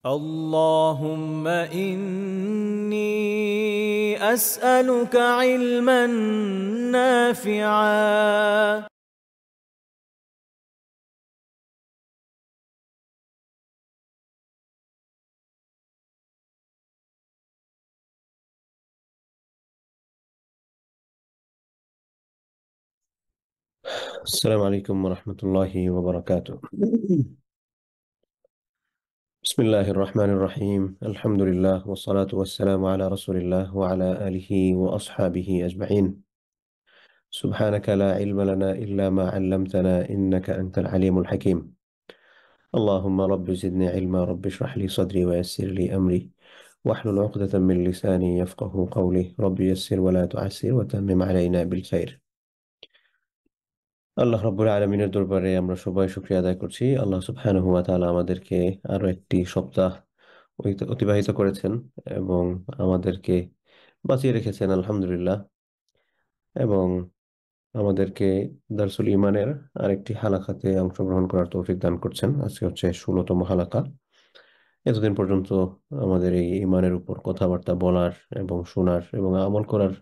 اللهم إني أسألك علما نافعا. السلام عليكم ورحمة الله وبركاته. بسم الله الرحمن الرحيم. الحمد لله والصلاة والسلام على رسول الله وعلى آله وأصحابه أجمعين. سبحانك لا علم لنا إلا ما علمتنا إنك أنت العليم الحكيم. اللهم رب زدني علما، رب اشرح لي صدري ويسر لي أمري واحلل عقدة من لساني يفقه قولي. رب يسر ولا تعسر وتمم علينا بالخير. আল্লাহ রাব্বুল আলামিনের দরবারে আমরা সবাই শুকরিয়া আদায় করছি। আল্লাহ সুবহানাহু ওয়া তাআলা আমাদেরকে আরো একটি সপ্তাহ অতিবাহিত করেছেন এবং আমাদেরকে বাঁচিয়ে রেখেছেন আলহামদুলিল্লাহ, এবং আমাদেরকে দারসুল ইমানের আরেকটি হালাকাতে অংশগ্রহণ করার তৌফিক দান করছেন। আজকে হচ্ছে 16তম হালাকা। এতদিন পর্যন্ত আমাদের এই ইমানের উপর কথাবার্তা বলার এবং শোনার এবং আমল করার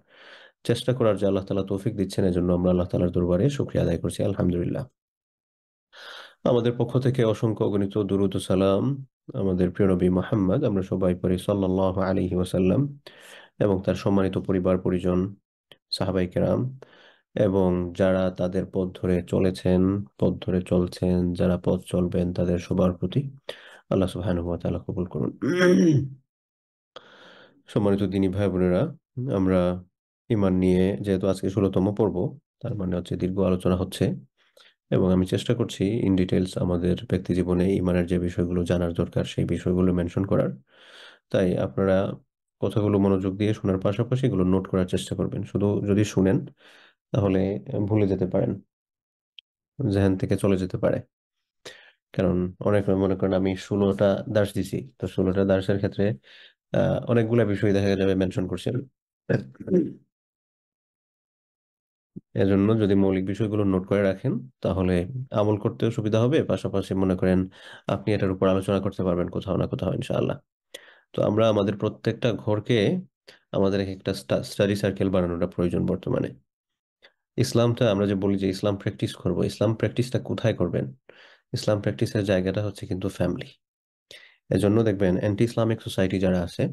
চেষ্টা করার যে আল্লাহ তাআলা তৌফিক দিচ্ছেন, এজন্য আমরা আল্লাহ তাআলার দরবারে শুকরিয়া আদায় করছি আলহামদুলিল্লাহ। আমাদের পক্ষ থেকে অসংখ্য অগণিত দুরূদ ও সালাম আমাদের প্রিয় নবী মুহাম্মদ, আমরা সবাই পড়ি সাল্লাল্লাহু আলাইহি ওয়াসাল্লাম, এবং তার সম্মানিত পরিবার পরিজন, সাহাবায়ে কেরাম, এবং যারা তাদের পথ ধরে চলেছেন, পথ ধরে চলছেন, যারা পথ চলবেন, তাদের সবার প্রতি আল্লাহ সুবহানাহু ওয়া তাআলা কবুল করুন। সম্মানিত দিনী ভাই বোনেরা, আমরা ঈমান নিয়ে যেহেতু আজকে 16তম পর্ব, তার মানে হচ্ছে দীর্ঘ আলোচনা হচ্ছে, এবং আমি চেষ্টা করছি ইন ডিটেলস আমাদের ব্যক্তি জীবনে ঈমানের যে বিষয়গুলো জানার দরকার সেই বিষয়গুলো মেনশন করার। তাই আপনারা কথাগুলো মনোযোগ দিয়ে শোনার পাশাপাশি এগুলো নোট করার চেষ্টা করবেন। শুধু যদি শুনেন তাহলে ভুলে যেতে পারেন, জেহান থেকে চলে যেতে পারে। কারণ অনেক মনে করেন আমি 16টা দার্স দিছি, তো 16টা দার্সের ক্ষেত্রে অনেকগুলা বিষয় দেখা যাবে মেনশন করছি আমি। এজন্য যদি মৌলিক বিষয়গুলো নোট করে রাখেন তাহলে আমল করতেও সুবিধা হবে, পাশাপাশি মনে করেন আপনি এটার উপর আলোচনা করতে পারবেন কোথাও না কোথাও ইনশাআল্লাহ। তো আমরা আমাদের প্রত্যেকটা ঘরকে আমাদের একটা স্টাডি সার্কেল বানানোটা প্রয়োজন বর্তমানে। ইসলামটা আমরা যে বলি যে ইসলাম প্র্যাকটিস করব, ইসলাম প্র্যাকটিসটা কোথায় করবেন? ইসলাম প্র্যাকটিসের জায়গাটা হচ্ছে কিন্তু ফ্যামিলি। এজন্য দেখবেন অ্যান্টি ইসলামিক সোসাইটি যারা আছে,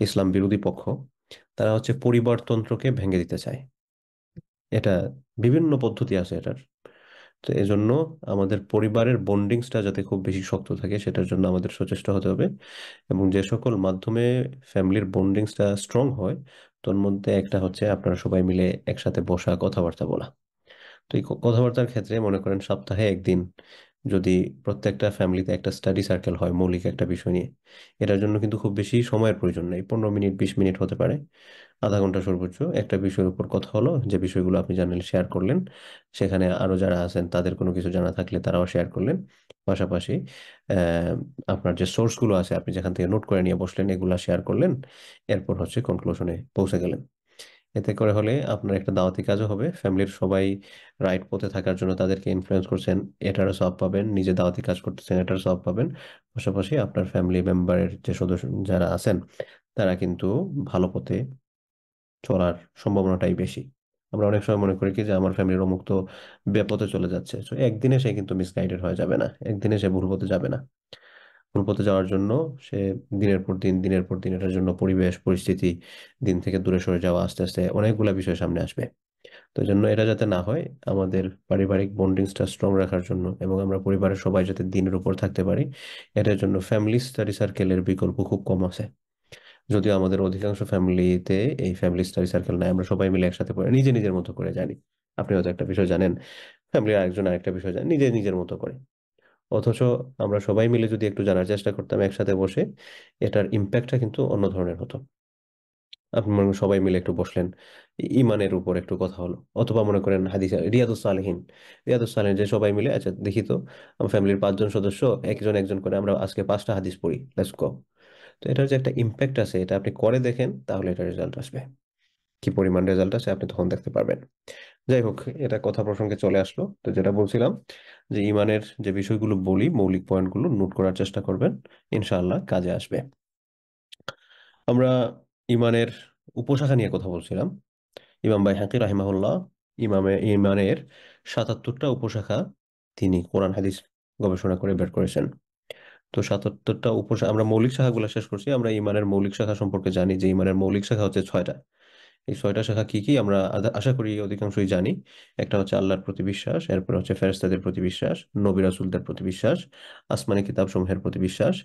ইসলাম বিরোধী পক্ষ, তারা হচ্ছে পরিবারতন্ত্রকে ভেঙে দিতে চায়। এটা বিভিন্ন পদ্ধতি আছে এটার। তো এজন্য আমাদের পরিবারের বন্ডিংসটা যাতে খুব বেশি শক্ত থাকে সেটার জন্য আমাদের সচেষ্ট হতে হবে, এবং যে সকল মাধ্যমে ফ্যামিলির বন্ডিংসটা স্ট্রং হয় তোর মধ্যে একটা হচ্ছে আপনারা সবাই মিলে একসাথে বসা, কথাবার্তা বলা। তো এই কথাবার্তার ক্ষেত্রে মনে করেন সপ্তাহে একদিন যদি প্রত্যেকটা ফ্যামিলিতে একটা স্টাডি সার্কেল হয় মৌলিক একটা বিষয় নিয়ে, এটার জন্য কিন্তু খুব বেশি সময়ের প্রয়োজন নেই, 15 মিনিট 20 মিনিট হতে পারে, আধা ঘন্টা সর্বোচ্চ। একটা বিষয়ের উপর কথা হলো, যে বিষয়গুলো আপনি জানেন শেয়ার করলেন, সেখানে আরো যারা আছেন তাদের কোনো কিছু জানা থাকলে তারাও শেয়ার করলেন। পাশাপাশি আহ আপনার যে সোর্স গুলো আছে আপনি যেখান থেকে নোট করে নিয়ে বসলেন এগুলা শেয়ার করলেন। এরপর হচ্ছে কনক্লুশনে পৌঁছে গেলেন। এতে করে হলে আপনার একটা দাওয়াতি কাজও হবে, ফ্যামিলির সবাই রাইট পথে থাকার জন্য তাদেরকে ইনফ্লুয়েন্স করছেন, এটারও সওয়াব পাবেন, নিজে দাওয়াতি কাজ করতেছেন এটার সওয়াব পাবেন। পাশাপাশি আপনার ফ্যামিলি মেম্বারের যে সদস্য যারা আছেন তারা কিন্তু ভালো পথে চলার সম্ভাবনাটাই বেশি। আমরা অনেক সময় মনে করি কি যে আমার ফ্যামিলির অমুক তো বেপথে চলে যাচ্ছে, তো একদিনে সে কিন্তু মিসগাইডেড হয়ে যাবে না, একদিনে সে ভুল পথে যাবে না। ভুল পথে যাওয়ার জন্য সে দিনের পর দিন দিনের পর দিন এটার জন্য পরিবেশ পরিস্থিতি, দিন থেকে দূরে সরে যাওয়া, আস্তে আস্তে অনেকগুলা বিষয় সামনে আসবে। তো এই জন্য এটা যাতে না হয়, আমাদের পারিবারিক বন্ডিংসটা স্ট্রং রাখার জন্য এবং আমরা পরিবারের সবাই যাতে দিনের উপর থাকতে পারি, এটার জন্য ফ্যামিলি স্টাডি সার্কেলের বিকল্প খুব কম আছে। যদিও আমাদের অধিকাংশ ফ্যামিলিতে এই ফ্যামিলি স্টাডি সার্কেল নাই, আমরা সবাই মিলে একসাথে পড়ে নিজে নিজের মতো করে জানি। আপনি হয়তো একটা বিষয় জানেন, ফ্যামিলির আরেকজন আরেকটা বিষয় জানেন, নিজে নিজের মতো করে। অথচ আমরা সবাই মিলে যদি একটু জানার চেষ্টা করতাম একসাথে বসে, এটার ইম্প্যাক্টটা কিন্তু অন্য ধরনের হতো। আপনি মনে করেন সবাই মিলে একটু বসলেন, ইমানের উপর একটু কথা হলো, অথবা মনে করেন হাদিস রিয়াদুস সালেহিন, রিয়াদুস সালেহিন যে সবাই মিলে আচ্ছা দেখি তো আমার ফ্যামিলির 5জন সদস্য একজন একজন করে আমরা আজকে 5টা হাদিস পড়ি, লেটস গো। তো এটার যে একটা ইম্প্যাক্ট আছে এটা আপনি করে দেখেন, তাহলে এটা রেজাল্ট আসবে। কি পরিমাণ রেজাল্ট আছে আপনি তখন দেখতে পারবেন। যাই হোক, এটা কথা প্রসঙ্গে চলে আসলো। তো যেটা বলছিলাম, যে ইমানের যে বিষয়গুলো বলি, মৌলিক পয়েন্টগুলো নোট করার চেষ্টা করবেন, ইনশাআল্লাহ কাজে আসবে। আমরা ইমানের উপশাখা নিয়ে কথা বলছিলাম। ইমাম বাইহাকি রাহিমাহুল্লাহ ইমানের ৭৭টা উপশাখা তিনি কোরআন হাদিস গবেষণা করে বের করেছেন। তো ৭৭টা উপশাখা, আমরা মৌলিক শাখাগুলো শেষ করছি। আমরা ইমানের মৌলিক শাখা সম্পর্কে জানি যে ইমানের মৌলিক শাখা হচ্ছে 6টা। এই 6টা শাখা কি কি আমরা আশা করি অধিকাংশই জানি। একটা হচ্ছে আল্লাহর প্রতি বিশ্বাস, এরপর হচ্ছে ফেরেশতাদের প্রতি বিশ্বাস, নবী রাসূলদের প্রতি বিশ্বাস, আসমানি কিতাব সমূহের প্রতি বিশ্বাস,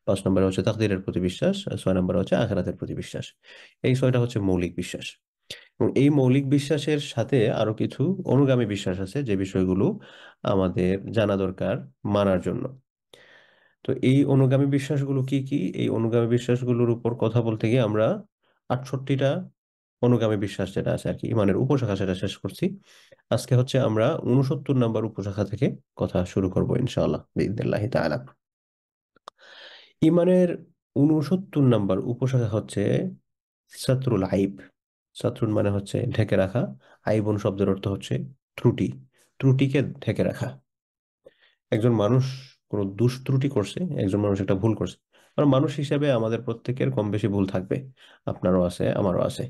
5 নম্বরে হচ্ছে তাকদীরের প্রতি বিশ্বাস, আর 6 নম্বরে হচ্ছে আখিরাতের প্রতি বিশ্বাস। এই 6টা হচ্ছে মৌলিক বিশ্বাস। এবং এই মৌলিক বিশ্বাসের সাথে আরো কিছু অনুগামী বিশ্বাস আছে, যে বিষয়গুলো আমাদের জানা দরকার মানার জন্য। তো এই অনুগামী বিশ্বাসগুলো কি কি? এই অনুগামী বিশ্বাসগুলোর উপর কথা বলতে গিয়ে আমরা 68টা অনুগামী বিশ্বাস যেটা আছে আর কি, ইমানের উপশাখা, সেটা শেষ করছি। আজকে হচ্ছে আমরা 69 নম্বর উপশাখা থেকে কথা শুরু করব ইনশাআল্লাহ বিইذনিল্লাহি তাআলা। ইমানের 69 নম্বর উপশাখা হচ্ছে সাতরুল আইব। সাতরুল মানে হচ্ছে ঢেকে রাখা, আইবুন শব্দের অর্থ হচ্ছে ত্রুটি, ত্রুটিকে ঢেকে রাখা। একজন মানুষ কোনো দুষ্ত্রুটি করছে, একজন মানুষ একটা ভুল করছে। আর মানুষ হিসেবে আমাদের প্রত্যেকের কম বেশি ভুল থাকবে, আপনারও আছে, আমারও আছে।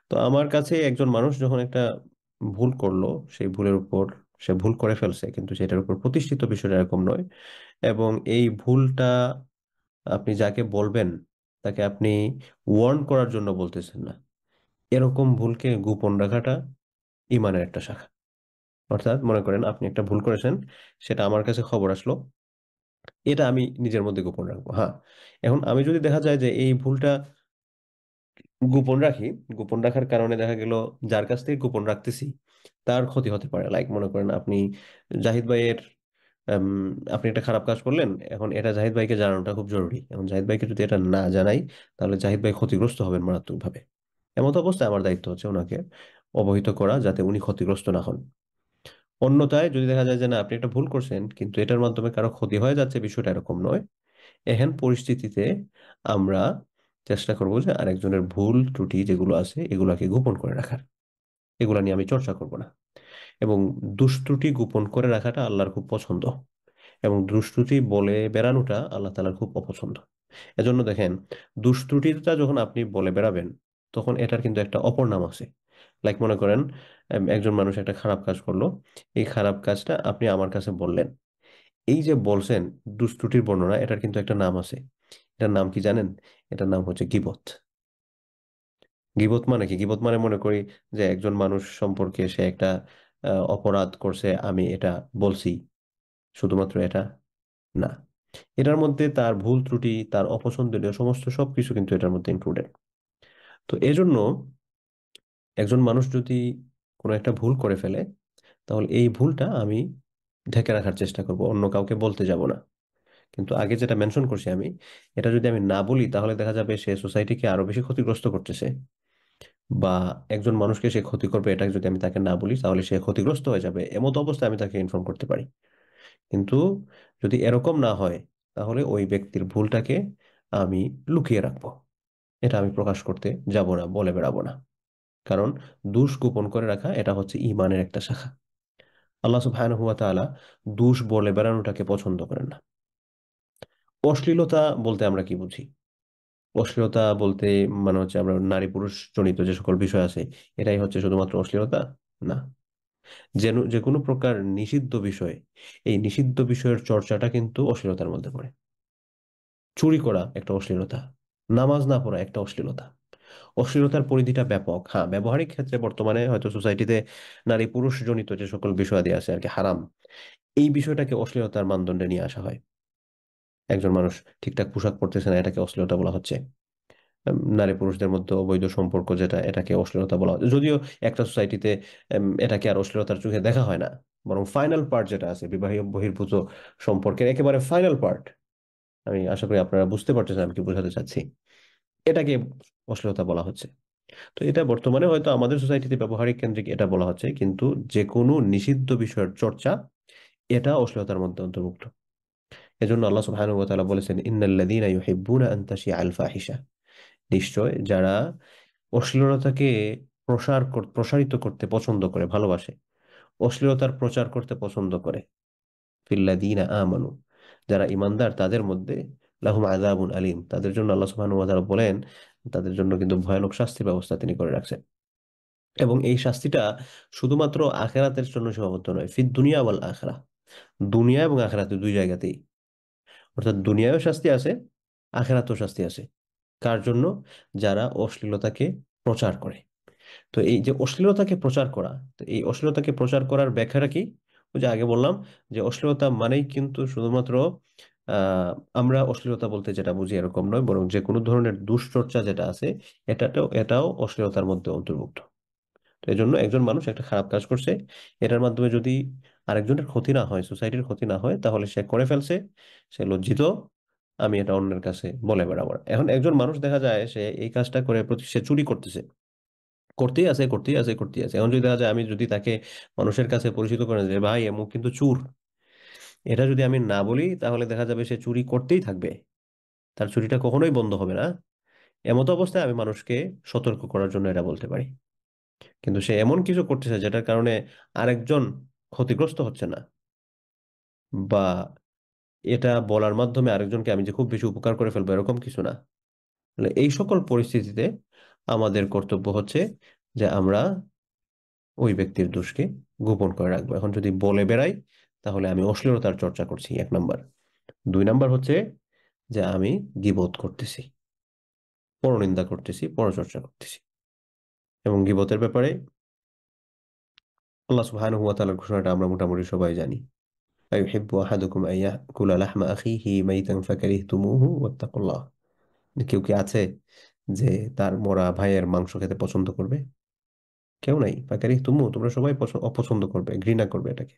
তো আমার কাছে একজন মানুষ যখন একটা ভুল করলো, সেই ভুলের উপর, সে ভুল করে ফেলছে কিন্তু সেটার উপর প্রতিষ্ঠিত, বিষয়টা এরকম নয়। এবং এই ভুলটা আপনি যাকে বলবেন, তাকে আপনি ওয়ার্ন করার জন্য বলতেছেন না, এরকম ভুলকে গোপন রাখাটা ইমানের একটা শাখা। অর্থাৎ মনে করেন আপনি একটা ভুল করেছেন, সেটা আমার কাছে খবর আসলো, এটা আমি নিজের মধ্যে গোপন রাখবো। হ্যাঁ, এখন আমি যদি দেখা যায় যে এই ভুলটা গোপন রাখি, গোপন রাখার কারণে দেখা গেল যার কাছ থেকে গোপন রাখতেছি তার ক্ষতি হতে পারে। লাইক মনে করেন আপনি জাহিদ ভাইয়ের আম, আপনি একটা খারাপ কাজ করলেন, এখন এটা জাহিদ ভাইকে জানানোটা খুব জরুরি। এখন জাহিদ ভাইকে যদি এটা না জানাই, তাহলে জাহিদ ভাই ক্ষতিগ্রস্ত হবেন মারাত্মকভাবে। এমত অবস্থায় আমার দায়িত্ব হচ্ছে ওনাকে অবহিত করা, যাতে উনি ক্ষতিগ্রস্ত না হন। অন্যথায় যদি দেখা যায় যে না, আপনি একটা ভুল করছেন কিন্তু এটার মাধ্যমে কারো ক্ষতি হয়ে যাচ্ছে, বিষয়টা এরকম নয়, এহেন পরিস্থিতিতে আমরা চেষ্টা করবো যে আরেকজনের ভুল ত্রুটি যেগুলো আছে এগুলাকে গোপন করে রাখার, এগুলা নিয়ে আমি চর্চা করব না। এবং দুষ্ত্রুটি গোপন করে রাখাটা আল্লাহর খুব পছন্দ, এবং দুষ্ত্রুটি বলে বেড়ানোটা আল্লাহ তাআলার খুব অপছন্দ। এজন্য দেখেন, দুষ্ত্রুটিটা যখন আপনি বলে বেড়াবেন, তখন এটার কিন্তু একটা অপর নাম আছে। লাইক মনে করেন একজন মানুষ একটা খারাপ কাজ করলো, এই খারাপ কাজটা আপনি আমার কাছে বললেন। এই যে বলছেন দুষ্ত্রুটির বর্ণনা, এটার কিন্তু একটা নাম আছে। এটার নাম কি জানেন? এটার নাম হচ্ছে গীবত। গীবত মানে কি? গীবত মানে মনে করি যে একজন মানুষ সম্পর্কে সে একটা অপরাধ করছে, আমি এটা বলছি, শুধুমাত্র এটা না, এটার মধ্যে তার ভুল ত্রুটি, তার অপছন্দনীয় সমস্ত সবকিছু কিন্তু এটার মধ্যে ইনক্লুডেড। তো এজন্য একজন মানুষ যদি কোনো একটা ভুল করে ফেলে, তাহলে এই ভুলটা আমি ঢেকে রাখার চেষ্টা করব, অন্য কাউকে বলতে যাব না। কিন্তু আগে যেটা মেনশন করছি আমি, এটা যদি আমি না বলি, তাহলে দেখা যাবে সে সোসাইটিকে আরো বেশি ক্ষতিগ্রস্ত করতেছে, বা একজন মানুষকে সে ক্ষতি করবে, এটা যদি আমি তাকে না বলি তাহলে সে ক্ষতিগ্রস্ত হয়ে যাবে, এমত অবস্থায় আমি তাকে ইনফর্ম করতে পারি। কিন্তু যদি এরকম না হয়, তাহলে ওই ব্যক্তির ভুলটাকে আমি লুকিয়ে রাখবো, এটা আমি প্রকাশ করতে যাব না, বলে বেড়াবো না। কারণ দোষ গোপন করে রাখা এটা হচ্ছে ঈমানের একটা শাখা। আল্লাহ সুবহানাহু ওয়া তাআলা দোষ বলে বেড়ানোটাকে পছন্দ করেন না। অশ্লীলতা বলতে আমরা কি বুঝি? অশ্লীলতা বলতে মানে হচ্ছে আমরা নারী পুরুষ জনিত যে সকল বিষয় আছে, এটাই হচ্ছে শুধুমাত্র অশ্লীলতা? না, যে কোনো প্রকার নিষিদ্ধ বিষয়, এই নিষিদ্ধ বিষয়ের চর্চাটা কিন্তু অশ্লীলতার মধ্যে পড়ে। চুরি করা একটা অশ্লীলতা, নামাজ না পড়া একটা অশ্লীলতা। অশ্লীলতার পরিধিটা ব্যাপক। হ্যাঁ, ব্যবহারিক ক্ষেত্রে বর্তমানে হয়তো সোসাইটিতে নারী পুরুষ জনিত যে সকল বিষয়াদি আছে আর কি, হারাম, এই বিষয়টাকে অশ্লীলতার মানদণ্ডে নিয়ে আসা হয়। একজন মানুষ ঠিকঠাক পোশাক পরতেছে না, এটাকে অশ্লীলতা বলা হচ্ছে। নারী পুরুষদের মধ্যে অবৈধ সম্পর্ক যেটা, এটাকে অশ্লীলতা বলা হয়। যদিও একটা সোসাইটিতে এটাকে আর অশ্লীলতার চোখে দেখা হয় না, বরং ফাইনাল পার্ট যেটা আছে, বিবাহ বহির্ভূত সম্পর্কের একেবারে ফাইনাল পার্ট, আমি আশা করি আপনারা বুঝতে পারতেছেন আমি কি বোঝাতে চাচ্ছি, এটাকে অশ্লীলতা বলা হচ্ছে। তো এটা বর্তমানে হয়তো আমাদের সোসাইটিতে ব্যবহারিক কেন্দ্রিক এটা বলা হচ্ছে, কিন্তু যে কোনো নিষিদ্ধ বিষয়ের চর্চা, এটা অশ্লীলতার মধ্যে অন্তর্ভুক্ত। এজন্য আল্লাহ সুবহানাহু ওয়া তাআলা বলেছেন, ইন্নাল্লাযীনা ইউহিব্বুনা আন তাশিআল ফাহিশা, নিশ্চয় যারা অশ্লীলতাকে প্রসারিত করতে পছন্দ করে, ভালোবাসে, অশ্লীলতার প্রচার করতে পছন্দ করে। ফিল্লাযীনা আমানু, যারা ইমানদার তাদের মধ্যে, লাহুম আযাবুন আলীম, তাদের জন্য আল্লাহ সুবহানাহু ওয়া তাআলা বলেন তাদের জন্য কিন্তু ভয়ানক শাস্তির ব্যবস্থা তিনি করে রাখছেন। এবং এই শাস্তিটা শুধুমাত্র আখিরাতের জন্য সীমাবদ্ধ নয়, ফিদ দুনিয়া ওয়াল আখিরাহ, দুনিয়া এবং আখিরাতে দুই জায়গাতেই। অর্থাৎ দুনিয়ায়ও শাস্তি আছে, আখিরাতেও শাস্তি আছে। কার জন্য? যারা অশ্লীলতাকে প্রচার করে। তো এই যে অশ্লীলতাকে প্রচার করা, তো এই অশ্লীলতাকে প্রচার করার ব্যাখ্যাটা কি? ওই যে আগে বললাম যে অশ্লীলতা মানেই কিন্তু শুধুমাত্র আহ আমরা অশ্লীলতা বলতে যেটা বুঝি এরকম নয়, বরং যে কোনো ধরনের দুশ্চর্চা যেটা আছে এটাও অশ্লীলতার মধ্যে অন্তর্ভুক্ত। তো এই জন্য একজন মানুষ একটা খারাপ কাজ করছে, এটার মাধ্যমে যদি আরেকজনের ক্ষতি না হয়, সোসাইটির ক্ষতি না হয়, তাহলে সে করে ফেলছে, সে লজ্জিত, আমি এটা অন্যের কাছে বলে বেড়াবো। এখন একজন মানুষ দেখা যায় সে এই কাজটা করে সে চুরি করতেছে, করতেই আছে করতেই আছে করতেই আছে। এখন যদি দেখা যায় আমি যদি তাকে মানুষের কাছে পরিচিত করে যে ভাই এমুক কিন্তু চোর, এটা যদি আমি না বলি তাহলে দেখা যাবে সে চুরি করতেই থাকবে, তার চুরিটা কখনোই বন্ধ হবে না। এমত অবস্থায় আমি মানুষকে সতর্ক করার জন্য এটা বলতে পারি। কিন্তু সে এমন কিছু করতেছে যেটার কারণে আরেকজন ক্ষতিগ্রস্ত হচ্ছে না, বা এটা বলার মাধ্যমে আরেকজনকে আমি যে খুব বেশি উপকার করে ফেলবো এরকম কিছু না। তাহলে এই সকল পরিস্থিতিতে আমাদের কর্তব্য হচ্ছে যে আমরা ওই ব্যক্তির দোষকে গোপন করে রাখবো। এখন যদি বলে বেড়াই তাহলে আমি অশ্লীলতার চর্চা করছি, 1 নাম্বার। 2 নাম্বার হচ্ছে যে আমি গীবত করতেছি, পরনিন্দা করতেছি, পরচর্চা করতেছি। এবং গীবতের ব্যাপারে আল্লাহ সুবহানাহু ওয়া তাআলার ঘোষণাটা আমরা মোটামুটি সবাই জানি। আইয়ুহিব্বু আহাদুকুম আন ইয়াকুলা লাহমা আখিহি মাইতান ফাকারিহতুমুহু ওয়াত্তাকুল্লাহ। কেউ কি আছে যে তার মরা ভাইয়ের মাংস খেতে পছন্দ করবে? কেউ নাই। ফাকারিহতুমু, তোমরা সবাই অপছন্দ করবে, ঘৃণা করবে এটাকে।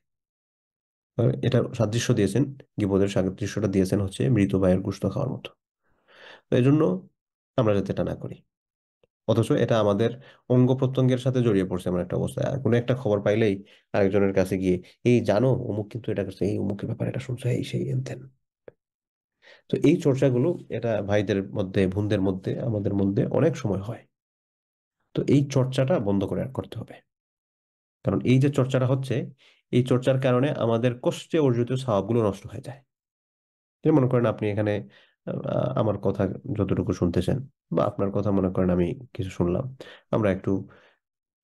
এটা সাদৃশ্য দিয়েছেন, গীবতের সাদৃশ্যটা দিয়েছেন হচ্ছে মৃত ভাইয়ের গোশত খাওয়ার মতো। তো এই জন্য আমরা যাতে এটা না করি। অথচ এটা আমাদের অঙ্গ প্রত্যঙ্গের সাথে জড়িয়ে পড়ছে এমন একটা অবস্থায়। আর কোনো একটা খবর পাইলেই আরেকজনের কাছে গিয়ে, এই জানো অমুক কিন্তু এটা করছে, এই অমুকের ব্যাপারে এটা শুনছো, এই সেই এনতেন। তো এই চর্চাগুলো এটা ভাইদের মধ্যে, বোনদের মধ্যে, আমাদের মধ্যে অনেক সময় হয়। তো এই চর্চাটা বন্ধ করতে হবে। কারণ এই যে চর্চাটা হচ্ছে, এই চর্চার কারণে আমাদের কষ্টে অর্জিত সওয়াবগুলো নষ্ট হয়ে যায়। যে মনে করেন আপনি এখানে আমার কথা যতটুকু শুনতেছেন, বা আপনার কথা মনে করেন আমি কিছু শুনলাম, আমরা একটু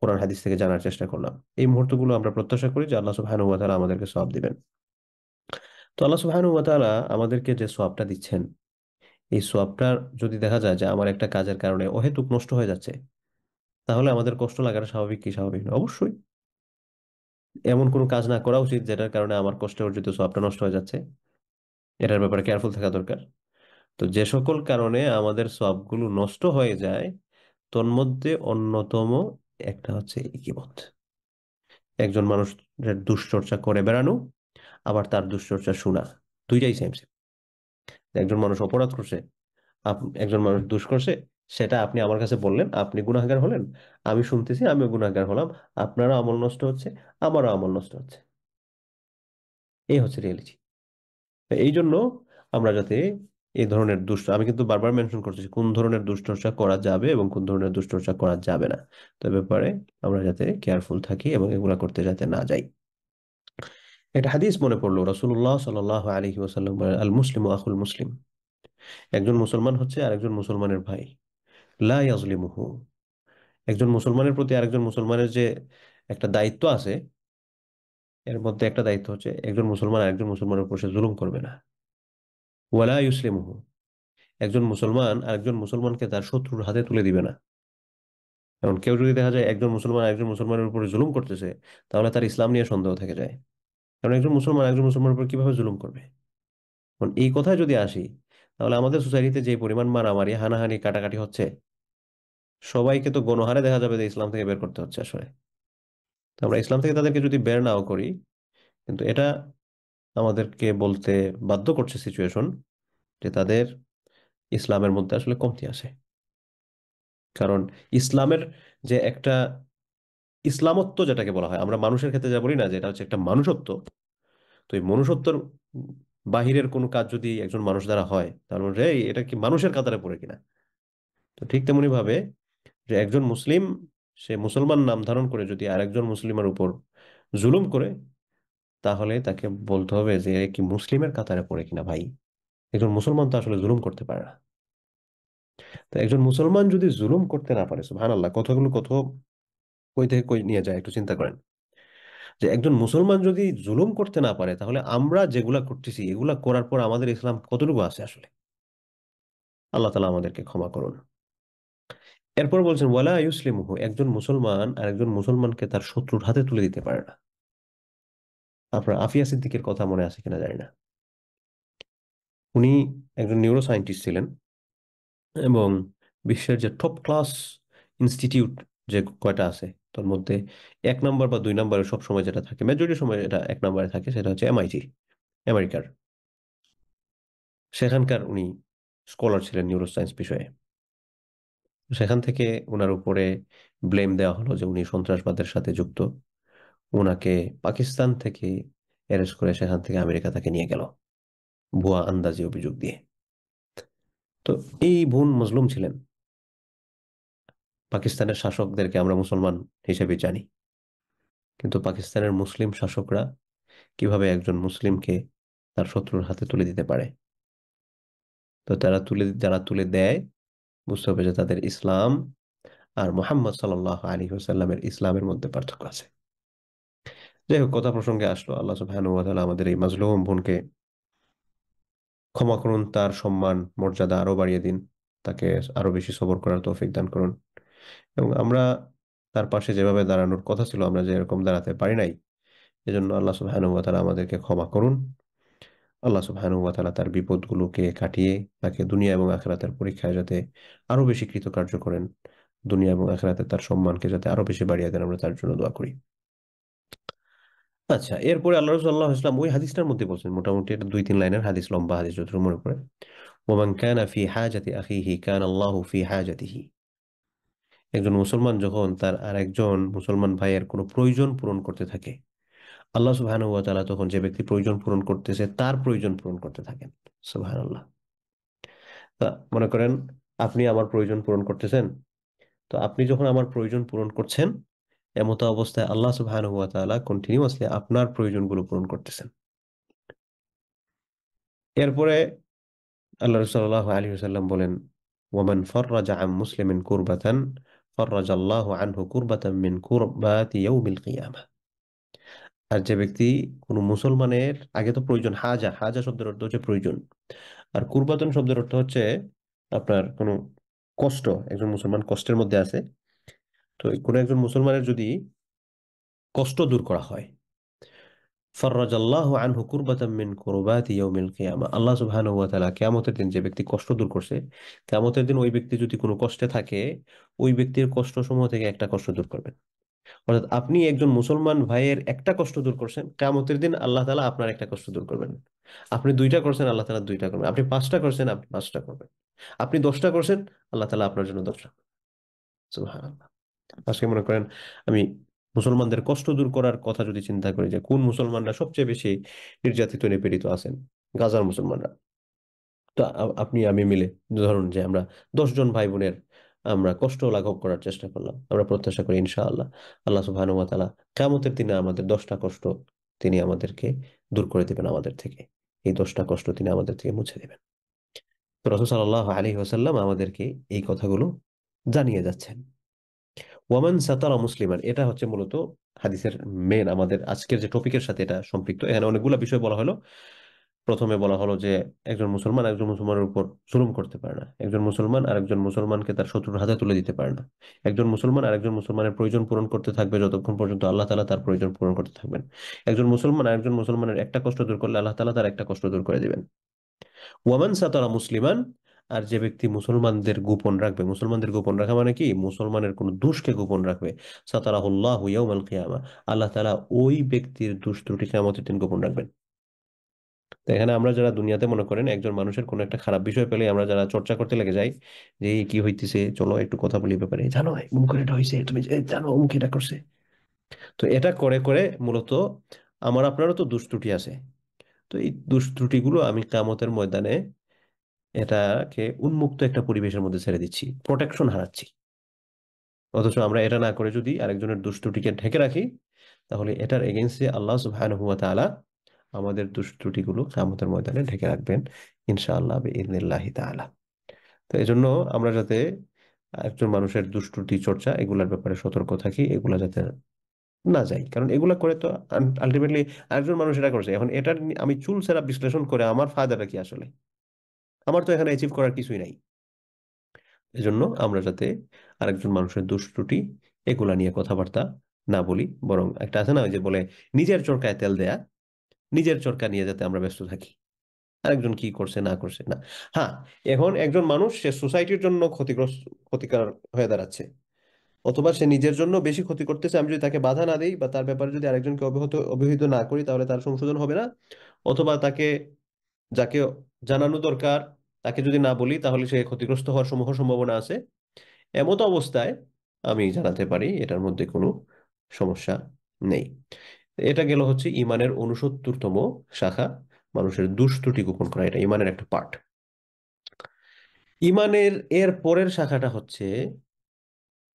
কোরআন হাদিস থেকে জানার চেষ্টা করলাম, এই মুহূর্তগুলো আমরা প্রত্যাশা করি যে আল্লাহ সুবহানাহু ওয়া তাআলা আমাদেরকে সওয়াব দিবেন। তো আল্লাহ সুবহানাহু ওয়া তাআলা আমাদেরকে যে সওয়াবটা দিচ্ছেন, এই সওয়াবটা যদি দেখা যায় যে আমার একটা কাজের কারণে অহেতুক নষ্ট হয়ে যাচ্ছে, তাহলে আমাদের কষ্ট লাগাটা স্বাভাবিক কি স্বাভাবিক না? অবশ্যই। এমন কোনো কাজ না করা উচিত যেটার কারণে আমার কষ্টে অর্জিত সওয়াবটা নষ্ট হয়ে যাচ্ছে, এটার ব্যাপারে কেয়ারফুল থাকা দরকার। তো যে সকল কারণে আমাদের সওয়াবগুলো নষ্ট হয়ে যায়, তন্মধ্যে অন্যতম একটা হচ্ছে গীবত। একজন মানুষের দুশ্চর্চা করে বেড়ানো, আবার তার দুশ্চর্চা শোনা, দুইটাই সেম সেম। একজন মানুষ অপরাধ করছে, একজন মানুষ দোষ করছে, সেটা আপনি আমার কাছে বললেন, আপনি গুনাহগার হলেন, আমি শুনতেছি, আমিও গুনাহগার হলাম, আপনারও আমল নষ্ট হচ্ছে, আমারও আমল নষ্ট হচ্ছে। এই হচ্ছে রিয়েলিটি। এই জন্য আমরা যাতে এই ধরনের আমি কিন্তু বারবার মেনশন করতেছি কোন ধরনের দুশ্চর্চা করা যাবে এবং কোন ধরনের দুশ্চর্চা করা যাবে না। তো এ ব্যাপারে আমরা যাতে কেয়ারফুল থাকি এবং এগুলা করতে যাতে না যাই। একটা হাদিস মনে পড়লো, রাসূলুল্লাহ সাল্লাল্লাহু আলাইহি ওয়াসাল্লাম বলেন, আল মুসলিমু আখুল মুসলিম, একজন মুসলমান হচ্ছে আরেকজন মুসলমানের ভাই। লা ইয়াজলিমুহু, একজন মুসলমানের প্রতি আরেকজন মুসলমানের যে একটা দায়িত্ব আছে, এর মধ্যে একটা দায়িত্ব হচ্ছে একজন মুসলমান আরেকজন মুসলমানের উপর সে জুলুম করবে না। ওয়ালা ইউসলিমুহু, একজন মুসলমান আরেকজন মুসলমানকে তার শত্রুর হাতে তুলে দিবে না। এখন কেউ যদি দেখা যায় একজন মুসলমান আরেকজন মুসলমানের উপরে জুলুম করতেছে, তাহলে তার ইসলাম নিয়ে সন্দেহ থেকে যায়। কারণ একজন মুসলমান একজন মুসলমানের উপর কিভাবে জুলুম করবে? এখন এই কথায় যদি আসি, তাহলে আমাদের সোসাইটিতে যে পরিমাণ মারামারি, হানাহানি, কাটাকাটি হচ্ছে, সবাইকে তো গণহারে দেখা যাবে যে ইসলাম থেকে বের করতে হচ্ছে আসলে। তো আমরা ইসলাম থেকে তাদেরকে যদি বের নাও করি, কিন্তু এটা আমাদেরকে বলতে বাধ্য করছে সিচুয়েশন যে তাদের ইসলামের মধ্যে আসলে কমতি আছে। কারণ ইসলামের যে একটা ইসলামত্ব যেটাকে বলা হয়, আমরা মানুষের ক্ষেত্রে যা বলি না যে এটা হচ্ছে একটা মানুষত্ব, তো এই মনুষ্যত্বর বাহিরের কোনো কাজ যদি একজন মানুষ দ্বারা হয়, তার মানে এটা কি মানুষের কাতারে পড়ে কিনা? তো ঠিক তেমনি ভাবে যে একজন মুসলিম সে মুসলমান নাম ধারণ করে যদি আরেকজন মুসলিমের উপর জুলুম করে, তাহলে তাকে বলতে হবে যে এ কি মুসলিমের কাতারে পড়ে কিনা ভাই। একজন মুসলমান তো আসলে জুলুম করতে পারে না। তো একজন মুসলমান যদি জুলুম করতে না পারে, সুবহানাল্লাহ, কথাগুলো কত কই থেকে কই নিয়ে যায় একটু চিন্তা করেন। যে একজন মুসলমান যদি জুলুম করতে না পারে, তাহলে আমরা যেগুলা করতেছি এগুলা করার পর আমাদের ইসলাম কতটুকু আছে আসলে। আল্লাহ তাআলা আমাদেরকে ক্ষমা করুন। এরপর বলছেন ওয়ালা ইউসলিমুহু, একজন মুসলমান আর একজন মুসলমানকে তার শত্রুর হাতে তুলে দিতে পারে না। আপনার আফিয়া সিদ্দিকের কথা মনে আছে কিনা জানি না। উনি একজন নিউরো সায়েন্টিস্ট ছিলেন, এবং বিশ্বের যে টপ ক্লাস ইনস্টিটিউট যে কয়টা আছে তার মধ্যে 1 নম্বর বা 2 নম্বরে সব সময় যেটা থাকে, মেজরিটি সময় এটা 1 নম্বরে থাকে, সেটা হচ্ছে এমআইটি, আমেরিকার। সেখানকার উনি স্কলার ছিলেন নিউরো সায়েন্স বিষয়ে। সেখান থেকে ওনার উপরে ব্লেম দেওয়া হলো যে উনি সন্ত্রাসবাদের সাথে যুক্ত। ওনাকে পাকিস্তান থেকে অ্যারেস্ট করে সেখান থেকে আমেরিকা তাকে নিয়ে গেল ভুয়া আন্দাজি অভিযোগ দিয়ে। তো এই বোন মজলুম ছিলেন। পাকিস্তানের শাসকদেরকে আমরা মুসলমান হিসেবে জানি, কিন্তু পাকিস্তানের মুসলিম শাসকরা কিভাবে একজন মুসলিমকে তার শত্রুর হাতে তুলে দিতে পারে? তো যারা তুলে দেয়, বুঝতে হবে যে তাদের ইসলাম আর মুহাম্মদ সাল্লাল্লাহু আলাইহি ওয়াসাল্লামের ইসলামের মধ্যে পার্থক্য আছে। যাই হোক, কথা প্রসঙ্গে আসলো, আল্লাহ সুবহানাহু ওয়া তাআলা আমাদের এই মাজলুম বোনকে ক্ষমা করুন, তার সম্মান মর্যাদা আরো বাড়িয়ে দিন, তাকে আরো বেশি সবর করার তৌফিক দান করুন। এবং আমরা তার পাশে যেভাবে দাঁড়ানোর কথা ছিল, আমরা যে এরকম দাঁড়াতে পারি নাই, এজন্য আল্লাহ সুবহানাহু ওয়া তাআলা আমাদেরকে ক্ষমা করুন। আল্লাহ সুবহানাহু ওয়া তাআলা তার বিপদগুলোকে কাটিয়ে তাকে দুনিয়া এবং আখিরাতের পরীক্ষায় যাতে আরো বেশি কৃতকার্য করেন, দুনিয়া এবং আখিরাতে তার সম্মানকে যাতে আরো বেশি বাড়িয়ে দেন, আমরা তার জন্য দোয়া করি। আচ্ছা, এরপরে আল্লাহ রাসূল সাল্লাল্লাহু আলাইহি ওয়াসাল্লাম ওই হাদিসটার মধ্যে বলছেন, মোটামুটি এটা 2-3 লাইনের হাদিস, লম্বা হাদিস যতটুকু মনে পড়ে, ওমান কানা ফি হাজাতি আখিহি কানা আল্লাহু ফি হাজাতিহি। একজন মুসলমান যখন তার আরেকজন মুসলমান ভাইয়ের কোনো প্রয়োজন পূরণ করতে থাকে, আল্লাহ সুবহানাহু ওয়া তাআলা তখন যে ব্যক্তি প্রয়োজন পূরণ করতেছে তার প্রয়োজন পূরণ করতে থাকেন। সুবহানাল্লাহ। তা মনে করেন আপনি আমার প্রয়োজন পূরণ করতেছেন, তো আপনি যখন আমার প্রয়োজন পূরণ করছেন, এমতো অবস্থায় আল্লাহ সুবহানাহু ওয়া তাআলা কন্টিনিউয়াসলি আপনার প্রয়োজনগুলো পূরণ করতেছেন। এরপরে আল্লাহ রাসূল সাল্লাল্লাহু আলাইহি ওয়াসাল্লাম বলেন, ওয়ামান ফাররাজা আন মুসলিমিন কুরবাতান ফাররাজাল্লাহু আনহু কুরবাতাম মিন কুরবাতি ইয়াউমিল কিয়ামাহ। আর যে ব্যক্তি কোনো মুসলমানের, আগে তো প্রয়োজন, হাজা, হাজা শব্দের অর্থ হচ্ছে প্রয়োজন, আর কুরবাতুন শব্দের অর্থ হচ্ছে আপনার কোনো কষ্ট, একজন মুসলমান কষ্টের মধ্যে আছে, তো কোনো একজন মুসলমানের যদি কষ্ট দূর করা হয়, ফাররাজাল্লাহু আনহু কুরবাতাম মিন কুরবাতি ইয়াউমিল কিয়ামা, আল্লাহ সুবহানাহু ওয়া তাআলা কিয়ামতের দিন যে ব্যক্তি কষ্ট দূর করছে, কিয়ামতের দিন ওই ব্যক্তি যদি কোনো কষ্টে থাকে, ওই ব্যক্তির কষ্ট সমূহ থেকে একটা কষ্ট দূর করবেন। অর্থাৎ আপনি একজন মুসলমান ভাইয়ের একটা কষ্ট দূর করছেন, কিয়ামতের দিন আল্লাহ তাআলা আপনার একটা কষ্ট দূর করবেন। আপনি 2টা করছেন, আল্লাহ তাআলা 2টা করবেন। আপনি 5টা করছেন, আপনি 5টা করবেন। আপনি 10টা করছেন, আল্লাহ তাআলা আপনার জন্য 10টা। সুবহানাল্লাহ। আজকে মনে করেন আমি মুসলমানদের কষ্ট দূর করার কথা যদি চিন্তা করি, যে কোন মুসলমানরা সবচেয়ে বেশি নির্যাতিত নিপীড়িত আছেন, গাজার মুসলমানরা। তো আপনি আমি মিলে ধরুন যে আমরা 10 জন ভাই বোনের আমরা কষ্ট লাঘব করার চেষ্টা করলাম, আমরা প্রত্যাশা করি ইনশাআল্লাহ আল্লাহ সুবহানাহু ওয়া তাআলা কিয়ামতের দিনে আমাদের 10টা কষ্ট তিনি আমাদেরকে দূর করে দিবেন আমাদের থেকে। এই 10টা কষ্ট তিনি আমাদের থেকে মুছে দিবেন। তো রাসূল সাল্লাল্লাহু আলাইহি ওয়াসাল্লাম আমাদেরকে এই কথাগুলো জানিয়ে যাচ্ছেন। ওয়ামান সাতারা মুসলিমান, এটা হচ্ছে মূলত হাদিসের মেন, আমাদের আজকের যে টপিকের সাথে এটা সম্পৃক্ত। এখানে অনেকগুলো বিষয় বলা হলো। প্রথমে বলা হলো যে একজন মুসলমান একজন মুসলমানের উপর জুলুম করতে পারে না, একজন মুসলমান আরেকজন মুসলমানকে তার শত্রুর হাতে তুলে দিতে পারে না, একজন মুসলমান আরেকজন মুসলমানের প্রয়োজন পূরণ করতে থাকবে যতক্ষণ পর্যন্ত আল্লাহ তাআলা তার প্রয়োজন পূরণ করতে থাকবেন। একজন মুসলমান আরেকজন মুসলমানের একটা কষ্ট দূর করলে আল্লাহ তাআলা তার একটা কষ্ট দূর করে দিবেন। ওয়ামান সাতারা মুসলিমান, আর যে ব্যক্তি মুসলমানদের গোপন রাখবে, মুসলমানদের গোপন রাখা মানে কি, মুসলমানের কোনো দোষকে গোপন রাখবে, সাতারাহুল্লাহু ইয়াউমাল কিয়ামা, আল্লাহ তাআলা ওই ব্যক্তির দোষ ত্রুটি কিয়ামতের দিন গোপন রাখবেন। তো এখানে আমরা যারা দুনিয়াতে মনে করেন একজন মানুষের কোনো একটা খারাপ বিষয় পেলে আমরা যারা চর্চা করতে লেগে যাই, যে এই কি হইতেছে, চলো একটু কথা বলি এ ব্যাপারে, জানো অমুক করে এটা হয়েছে, তুমি জানো অমুক এটা করছে। তো এটা করে করে মূলত আমার আপনারও তো দোষ ত্রুটি আছে। তো এই দোষ ত্রুটিগুলো আমি কিয়ামতের ময়দানে এটাকে উন্মুক্ত একটা পরিবেশের মধ্যে ছেড়ে দিচ্ছি, প্রোটেকশন হারাচ্ছি। অথচ আমরা এটা না করে যদি আরেকজনের দুষ্টুটিকে ঢেকে রাখি, তাহলে এটার এগেইনস্টে আল্লাহ সুবহানাহু ওয়া তাআলা আমাদের দুষ্টুটিগুলো কিয়ামতের ময়দানে ঢেকে রাখবেন ইনশাআল্লাহ বিইذনিল্লাহি তাআলা। তো এজন্য আমরা যাতে একজন মানুষের দুষ্কৃতি চর্চা এগুলার ব্যাপারে সতর্ক থাকি, এগুলা যাতে না যাই, কারণ এগুলা করে তো আলটিমেটলি আরেকজন মানুষ এটা করছে, এখন এটার আমি চুল সেরা বিশ্লেষণ করে আমার ফায়দাটা কি আসলে? আমার তো এখানে অ্যাচিভ করার কিছুই নাই। এজন্য আমরা যাতে আরেকজন মানুষের দোষ ত্রুটি এগুলা নিয়ে কথাবার্তা না বলি, বরং একটা আছে না ওই যে বলে নিজের চরকায় তেল দেয়া, নিজের চরকা নিয়ে যাতে আমরা ব্যস্ত থাকি, আরেকজন কি করছে না করছে না। হ্যাঁ, এখন একজন মানুষ সে সোসাইটির জন্য ক্ষতিকর হয়ে দাঁড়াচ্ছে, অথবা সে নিজের জন্য বেশি ক্ষতি করতেছে, আমি যদি তাকে বাধা না দিই বা তার ব্যাপারে যদি আরেকজনকে অবহিত না করি তাহলে তার সংশোধন হবে না, অথবা তাকে যাকে জানানো দরকার তাকে যদি না বলি তাহলে সে ক্ষতিগ্রস্ত হওয়ার সমূহ সম্ভাবনা আছে। এমত অবস্থায় আমি জানাতে পারি, এটার মধ্যে কোনো সমস্যা নেই। এটা গেল হচ্ছে ইমানের 69তম শাখা, মানুষের দুষ্ত্রুটি গোপন করা, এটা ইমানের একটা পার্ট। ইমানের এর পরের শাখাটা হচ্ছে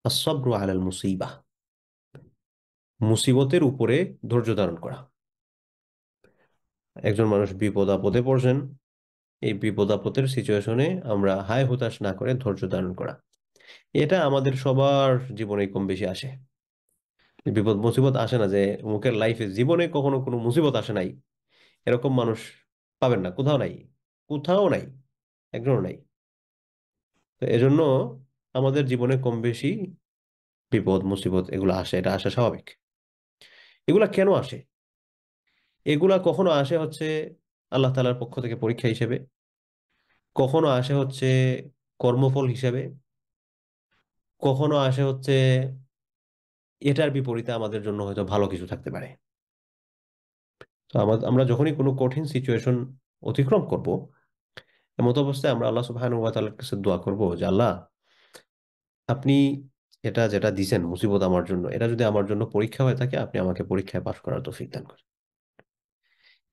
আসসাবরু আলাল মুসিবা, মুসিবতের উপরে ধৈর্য ধারণ করা। একজন মানুষ বিপদ আপদে পড়ছেন, এই বিপদ আপদের সিচুয়েশনে আমরা হায় হুতাশ না করে ধৈর্য ধারণ করা, এটা আমাদের সবার জীবনে কম বেশি আসে। বিপদ মুসিবত আসে না যে মুখের লাইফে জীবনে কখনো কোনো মুসিবত আসে নাই এরকম মানুষ পাবেন না, কোথাও নাই, কোথাও নাই, একজনও নাই। তো এজন্য আমাদের জীবনে কম বেশি বিপদ মুসিবত এগুলো আসে, এটা আসা স্বাভাবিক। এগুলা কেন আসে? এগুলা কখনো আসে হচ্ছে আল্লাহ তাআলার পক্ষ থেকে পরীক্ষা হিসেবে, কখনো আসে হচ্ছে কর্মফল হিসেবে, কখনো আসে হচ্ছে এটার বিপরীতে আমাদের জন্য হয়তো ভালো কিছু থাকতে পারে। তো আমরা যখনই কোনো কঠিন সিচুয়েশন অতিক্রম করব, এমত অবস্থায় আমরা আল্লাহ সুবহানাহু ওয়া তাআলার কাছে দোয়া করব যে আল্লাহ, আপনি এটা যেটা দিছেন মুসিবত আমার জন্য, এটা যদি আমার জন্য পরীক্ষা হয়ে থাকে আপনি আমাকে পরীক্ষায় পাশ করার তৌফিক দান করেন।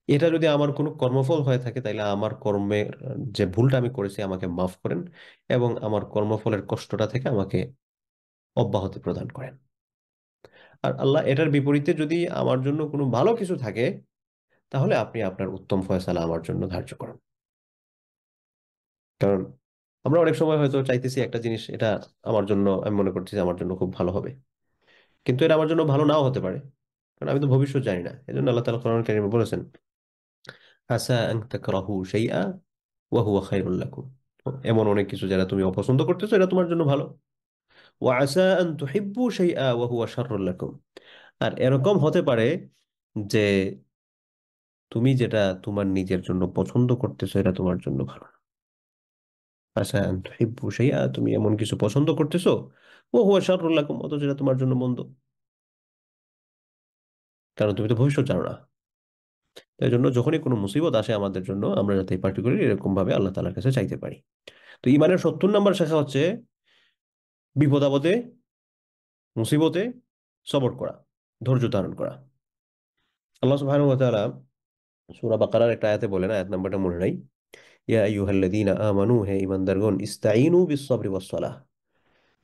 এটা যদি আমার কোনো কর্মফল হয়ে থাকে তাহলে আমার কর্মের যে ভুলটা আমি করেছি আমাকে মাফ করেন, এবং আমার কর্মফলের কষ্টটা থেকে আমাকে অব্যাহতি প্রদান করেন। আর আল্লাহ, এটার বিপরীতে যদি আমার জন্য কোনো ভালো কিছু থাকে তাহলে আপনি আপনার উত্তম ফয়সালা আমার জন্য ধার্য করেন। কারণ আমরা অনেক সময় হয়তো চাইতেছি একটা জিনিস, এটা আমার জন্য, আমি মনে করতেছি আমার জন্য খুব ভালো হবে, কিন্তু এটা আমার জন্য ভালো নাও হতে পারে, কারণ আমি তো ভবিষ্যৎ জানি না। এজন্য আল্লাহ তাআলা কোরআন কারীমে বলেছেন আসা আন তাকরাহু শাইআ ওয়া হুয়া খায়রুল লাকুম, এমন অনেক কিছু যারা তুমি অপছন্দ করতেছো এটা তোমার জন্য ভালো, ওয়া আসা আন তুহিব্বু শাইআ ওয়া হুয়া শাররুল লাকুম, আর এরকম হতে পারে যে তুমি যেটা তোমার নিজের জন্য পছন্দ করতেছো এটা তোমার জন্য ভালো না। আসা আন তুহিব্বু শাইআ, তুমি এমন কিছু পছন্দ করতেছো ওয়া হুয়া শাররুল লাকুম, অথচ এটা তোমার জন্য মন্দ, কারণ তুমি তো ভবিষ্যৎ জানো না। তাই জন্য যখনই কোনো মুসিবত আসে আমাদের জন্য, আমরা যাতে পার্টিকুলারলি এরকম ভাবে আল্লাহ তাআলার কাছে চাইতে পারি। তো ইমানের 70 নম্বর শাখা হচ্ছে বিপদ আপদে মুসিবতে সবর করা, ধৈর্য ধারণ করা। আল্লাহ সুবহানাহু ওয়া তাআলা সূরা বাকারার একটা আয়াতে বলেন, আয়াত নাম্বারটা মনে নাই, ইয়া আইয়ুহাল্লাযীনা আমানু, হে ঈমানদারগণ, ইস্তাঈনু বিস-সাবরি ওয়াস-সালাহ,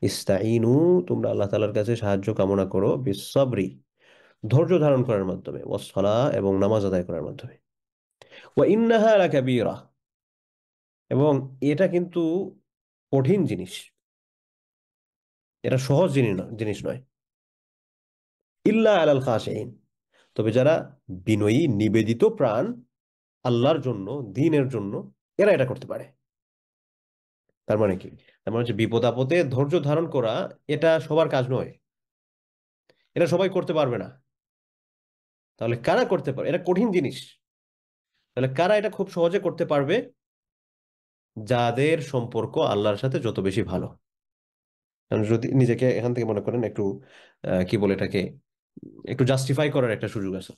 ইস্তাঈনু, তোমরা আল্লাহ তাআলার কাছে সাহায্য কামনা করো, বিস-সাবরি, ধৈর্য ধারণ করার মাধ্যমে, ওয়াস-সালাহ, এবং নামাজ আদায় করার মাধ্যমে, ওয়া ইন্নাহা লাকাবীরা, এবং এটা কিন্তু কঠিন জিনিস, এটা সহজ জিনিস নয়, ইল্লা আলাল খাশিঈন, তবে যারা বিনয়ী নিবেদিত প্রাণ, আল্লাহর জন্য, দ্বীনের জন্য, এরা এটা করতে পারে। তার মানে কি? তার মানে হচ্ছে বিপদ আপদে ধৈর্য ধারণ করা এটা সবার কাজ নয়, এটা সবাই করতে পারবে না। তাহলে কারা করতে পারে? এটা কঠিন জিনিস। তাহলে কারা এটা খুব সহজে করতে পারবে? যাদের সম্পর্ক আল্লাহর সাথে যত বেশি ভালো। কারণ যদি নিজেকে এখান থেকে মনে করেন একটু কি বলে এটাকে, একটু জাস্টিফাই করার একটা সুযোগ আছে,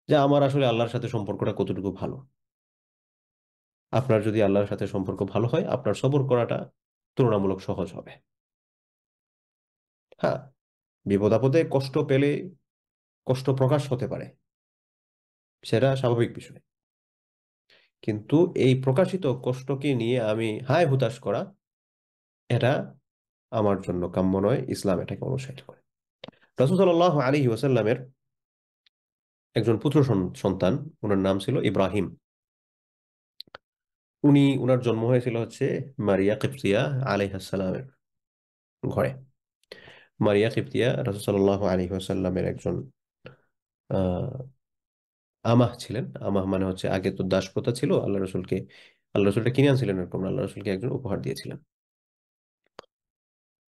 যে আমার আসলে আল্লাহর সাথে সম্পর্কটা কতটুকু ভালো। আপনার যদি আল্লাহর সাথে সম্পর্ক ভালো হয়, আপনার সবর করাটা তুলনামূলক সহজ হবে। হ্যাঁ, বিপদ আপদে কষ্ট পেলে কষ্ট প্রকাশ হতে পারে, সেটা স্বাভাবিক বিষয়, কিন্তু এই প্রকাশিত কষ্টকে নিয়ে আমি হায় হুতাশ করা, এটা আমার জন্য কাম্য নয়, ইসলাম এটাকে অনুসারী করে। রাসূল সাল্লাল্লাহু আলাইহি ওয়াসাল্লামের একজন পুত্র সন্তান, ওনার নাম ছিল ইব্রাহিম। উনার জন্ম হয়েছিল হচ্ছে মারিয়া কিবতিয়া আলাইহিস সালামের ঘরে। মারিয়া কিবতিয়া রাসূল সাল্লাল্লাহু আলাইহি ওয়াসাল্লামের একজন আহ আমাহ ছিলেন। আমাহ মানে হচ্ছে, আগে তো দাস প্রথা ছিল, আল্লাহ রসুলটা কিনে আনছিলেন এরকম না, আল্লাহ রসুলকে একজন উপহার দিয়েছিলেন।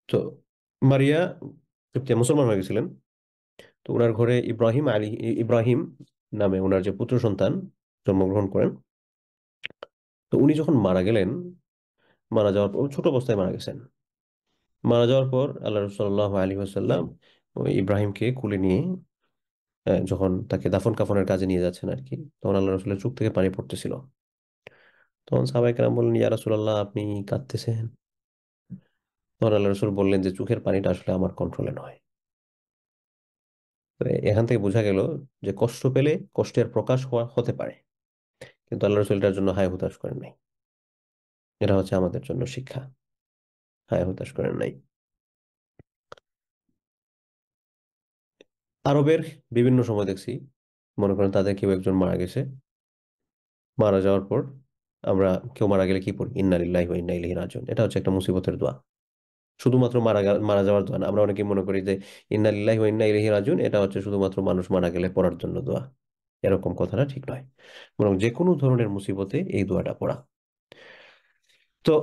তো মারিয়া কিবতিয়া মুসলমান হয়ে গেছিলেন। তো ওনার ঘরে ইব্রাহিম নামে ওনার যে পুত্র সন্তান জন্মগ্রহণ করেন। তো উনি যখন মারা গেলেন, মারা যাওয়ার পর ছোট অবস্থায় মারা গেছেন। মারা যাওয়ার পর আল্লাহ রসুল সাল্লাল্লাহু আলাইহি ওয়াসাল্লাম ওই ইব্রাহিমকে কুলে নিয়ে যখন তাকে দাফন কাফনের কাজে নিয়ে যাচ্ছেন আর কি, তখন আল্লাহ রসুলের চোখ থেকে পানি পড়তেছিল। তখন সাহাবায়ে কেরাম বললেন, ইয়া রাসূলুল্লাহ, আপনি কাঁদতেছেন? তখন আল্লাহ রসুল বললেন যে চোখের পানিটা আসলে আমার কন্ট্রোলে নয়। তো এখান থেকে বোঝা গেল যে কষ্ট পেলে কষ্টের প্রকাশ হতে পারে, কিন্তু আল্লাহ রসুল এটার জন্য হায় হুতাশ করেন নাই। এটা হচ্ছে আমাদের জন্য শিক্ষা, হায় হুতাশ করেন নাই। আরবের বিভিন্ন সময় দেখছি, মনে করেন তাদের কেউ একজন মারা গেছে, মারা যাওয়ার পর আমরা কেউ মারা গেলে কি পড়ি? ইন্না লিল্লাহি ওয়া ইন্না ইলাইহি রাজিউন। এটা হচ্ছে একটা মুসিবতের দোয়া। শুধুমাত্র মারা যাওয়ার দোয়া না। আমরা অনেকে মনে করি যে ইন্না লিল্লাহি ওয়া ইন্না ইলাইহি রাজিউন এটা হচ্ছে শুধুমাত্র মানুষ মারা গেলে পড়ার জন্য দোয়া। এরকম কথাটা ঠিক নয়, বরং যে কোনো ধরনের মুসিবতে এই দোয়াটা পড়া। তো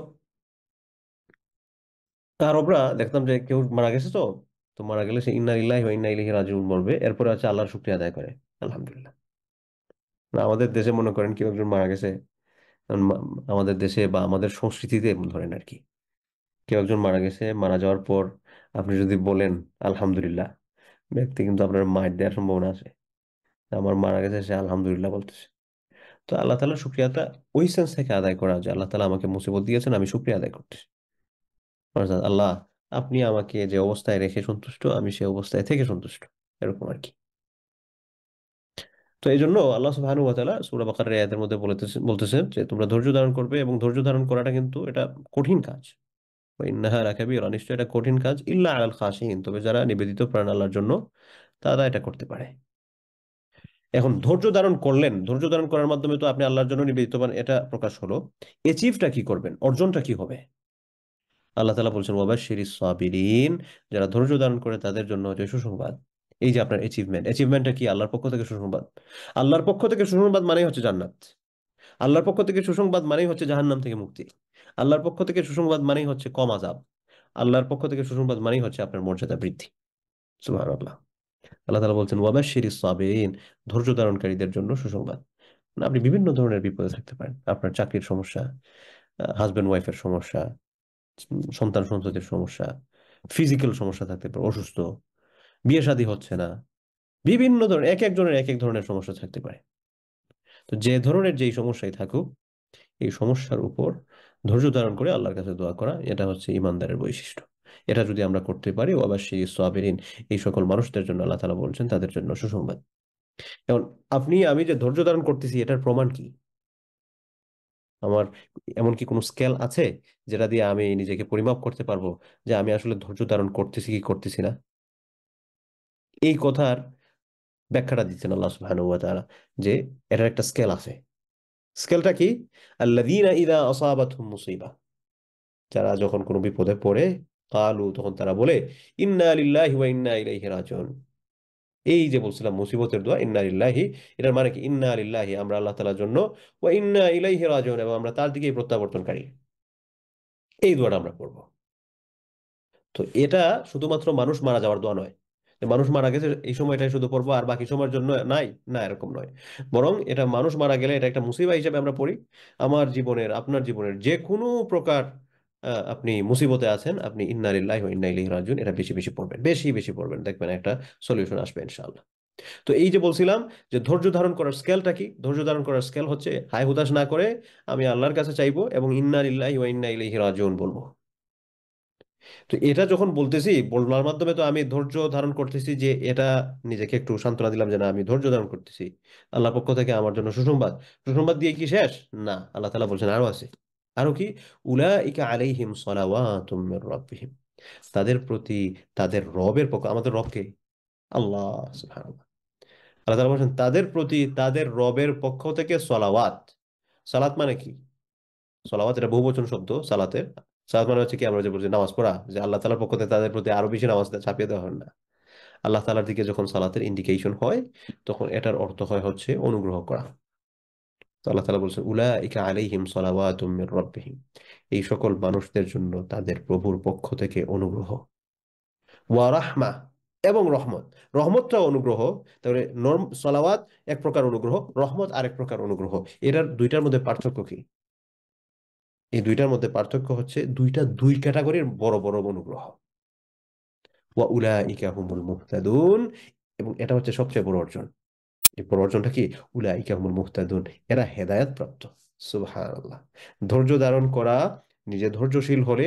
আরবরা দেখতাম যে কেউ মারা গেছে, তো তো মারা গেলে সে ইন্না লিল্লাহি ওয়া ইন্না ইলাইহি রাজিউন বলবে, এরপরে হচ্ছে আল্লাহর শুকরিয়া আদায় করে, আলহামদুলিল্লাহ। না, আমাদের দেশে মনে করেন কেউ একজন মারা গেছে, কারণ আমাদের দেশে বা আমাদের সংস্কৃতিতে ধরেন আর কি, কেউ একজন মারা গেছে, মারা যাওয়ার পর আপনি যদি বলেন আলহামদুলিল্লাহ, ব্যক্তি কিন্তু আপনার মায়ের দেওয়ার সম্ভাবনা আছে। আমার মারা গেছে, সে আলহামদুলিল্লাহ বলতেছে। তো আল্লাহ তাআলার শুকরিয়াটা ওই সেন্স থেকে আদায় করা, যে আল্লাহ তাআলা আমাকে মুসিবত দিয়েছেন, আমি শুকরিয়া আদায় করতেছি। অর্থাৎ আল্লাহ, আপনি আমাকে যে অবস্থায় রেখে সন্তুষ্ট, আমি সে অবস্থায় থেকে সন্তুষ্ট, এরকম আর কি। তো এই জন্য আল্লাহ সুবহানাহু ওয়া তাআলা সূরা বাকারার আয়াতের মধ্যে বলতেছেন যে তোমরা ধৈর্য ধারণ করবে, এবং ধৈর্য ধারণ করাটা কিন্তু এটা কঠিন কাজ। ইন্নাহা লাকাবীরা, নিশ্চয় এটা কঠিন কাজ, ইল্লা আলাল খাশিঈন, তবে যারা নিবেদিত প্রাণ আল্লাহর জন্য, তারা এটা করতে পারে। এখন ধৈর্য ধারণ করলেন, ধৈর্য ধারণ করার মাধ্যমে তো আপনি আল্লাহর জন্য নিবেদিত প্রাণ, এটা প্রকাশ হলো। অ্যাচিভটা কি করবেন, অর্জনটা কি হবে? আল্লাহ তাআলা বলছেন ওয়াবাশশিরিস সাবিরিন, যারা ধৈর্য ধারণ করে তাদের জন্য হচ্ছে সুসংবাদ। এই যে আপনার অ্যাচিভমেন্টটা কি? আল্লাহর পক্ষ থেকে সুসংবাদ। আল্লাহর পক্ষ থেকে সুসংবাদ মানেই হচ্ছে জান্নাত। আল্লাহর পক্ষ থেকে সুসংবাদ মানেই হচ্ছে জাহান্নাম থেকে মুক্তি। আল্লাহর পক্ষ থেকে সুসংবাদ মানেই হচ্ছে কম আযাব। আল্লাহর পক্ষ থেকে সুসংবাদ মানেই হচ্ছে আপনার মর্যাদা বৃদ্ধি। সুবহানাল্লাহ। আল্লাহ তাআলা বলছেন ওয়াবাশশিরিস সাবিরিন, ধৈর্য ধারণকারীদের জন্য সুসংবাদ। মানে আপনি বিভিন্ন ধরনের বিপদে থাকতে পারেন, আপনার চাকরির সমস্যা, হাজবেন্ড ওয়াইফের সমস্যা, সন্তান সন্ততির সমস্যা, ফিজিক্যাল সমস্যা থাকতে পারে, অসুস্থ, বিয়ে শাদী হচ্ছে না, বিভিন্ন ধরনের, এক একজনের এক এক ধরনের সমস্যা থাকতে পারে। তো যে ধরনের যেই সমস্যাই থাকুক, এই সমস্যার উপর ধৈর্য ধারণ করে আল্লাহর কাছে দোয়া করা, এটা হচ্ছে ইমানদারের বৈশিষ্ট্য। এটা যদি আমরা করতে পারি, ওয়াবাশশিরিস সাবিরিন, এই সকল মানুষদের জন্য আল্লাহ তাআলা বলছেন তাদের জন্য সুসংবাদ। এখন আপনি আমি যে ধৈর্য ধারণ করতেছি, এটার প্রমাণ কি? আমার এমন কি কোনো স্কেল আছে যেটা দিয়ে আমি নিজেকে পরিমাপ করতে পারবো যে আমি আসলে ধৈর্য ধারণ করতেছি কি করতেছি না? এই কথার ব্যাখ্যাটা দিচ্ছেন আল্লাহ সুবহানাহু ওয়া তাআলা, যে এটার একটা স্কেল আছে। স্কেলটা কি? আল্লাযীনা ইযা আসাবাতহুম মুসিবা, যারা যখন কোনো বিপদে পড়ে, কালু, তখন তারা বলে, ইন্না লিল্লাহি ওয়া ইন্না ইলাইহি রাজিউন। এই যে বলছিলাম মুসিবতের দোয়া, ইন্না লিল্লাহি, এটার মানে কি? ইন্না লিল্লাহি, আমরা আল্লাহ তাআলার জন্য, ওয়া ইন্না ইলাইহি রাজিউন, এবং আমরা তার দিকেই প্রত্যাবর্তনকারী। এই দোয়াটা আমরা পড়বো। তো এটা শুধুমাত্র মানুষ মারা যাওয়ার দোয়া নয়, যে মানুষ মারা গেছে এই সময়টাই শুধু পড়বো আর বাকি সময়ের জন্য নাই, না, এরকম নয়। বরং এটা মানুষ মারা গেলে এটা একটা মুসিবা হিসেবে আমরা পড়ি। আমার জীবনের, আপনার জীবনের যে কোনো প্রকার আপনি মুসিবতে আছেন, আপনি ইন্না লিল্লাহি ওয়া ইন্না ইলাইহি রাজিউন এটা বেশি বেশি পড়বেন, বেশি বেশি পড়বেন, দেখবেন একটা সলিউশন আসবে ইনশাআল্লাহ। তো এই যে বলছিলাম যে ধৈর্য ধারণ করার স্কেলটা কি? ধৈর্য ধারণ করার স্কেল হচ্ছে হায় হুতাশ না করে আমি আল্লাহর কাছে চাইবো এবং ইন্না লিল্লাহি ওয়া ইন্না ইলাইহি রাজিউন বলবো। তো এটা যখন বলতেছি, বলার মাধ্যমে তো আমি ধৈর্য ধারণ করতেছি, যে এটা নিজেকে একটু সান্ত্বনা দিলাম যে না, আমি ধৈর্য ধারণ করতেছি, আল্লাহর পক্ষ থেকে আমার জন্য সুসংবাদ। সুসংবাদ দিয়ে কি শেষ? না, আল্লাহ তাআলা বলছেন আরো আছে। আরো কি? উলাইকা আলাইহিম সালাওয়াতুম মির রাব্বিহিম, তাদের প্রতি তাদের রবের পক্ষ, আমাদের রবকে আল্লাহ সুবহানাল্লাহ, আল্লাহ তাআলা বলেন তাদের প্রতি তাদের রবের পক্ষ থেকে সলাওয়াত। সালাত মানে কি? সলাওয়াত এটা বহুবচন শব্দ সালাতের। সালাত মানে হচ্ছে কি, আমরা যে বলছি নামাজ পড়া, যে আল্লাহ তাআলার পক্ষ থেকে তাদের প্রতি আরো বেশি নামাজ চাপিয়ে দেওয়া হয় না। আল্লাহ তাআলার দিকে যখন সালাতের ইন্ডিকেশন হয়, তখন এটার অর্থ হয় হচ্ছে অনুগ্রহ করা। তো আল্লাহ তাআলা বলছেন উলাইকা আলাইহিম সালাওয়াতুম মির রাব্বিহিম, এই সকল মানুষদের জন্য তাদের প্রভুর পক্ষ থেকে অনুগ্রহ, ওয়া রাহমা, এবং রহমত। রহমতটাও অনুগ্রহ। তাহলে নর্ম সালাওয়াত এক প্রকার অনুগ্রহ, রহমত আরেক প্রকার অনুগ্রহ। এটার দুইটার মধ্যে পার্থক্য কি? এই দুইটার মধ্যে পার্থক্য হচ্ছে দুইটা দুই ক্যাটাগরির বড় বড় অনুগ্রহ। ওয়া উলাইকা হুমুল মুহতাদুন, এবং এটা হচ্ছে সবচেয়ে বড় অর্জন। এই বড় অর্জনটা কি? উলাইকা হুমুল মুহতাদুন, এরা হেদায়েত প্রাপ্ত। সুবহানাল্লাহ। ধৈর্য ধারণ করা, নিজে ধৈর্যশীল হলে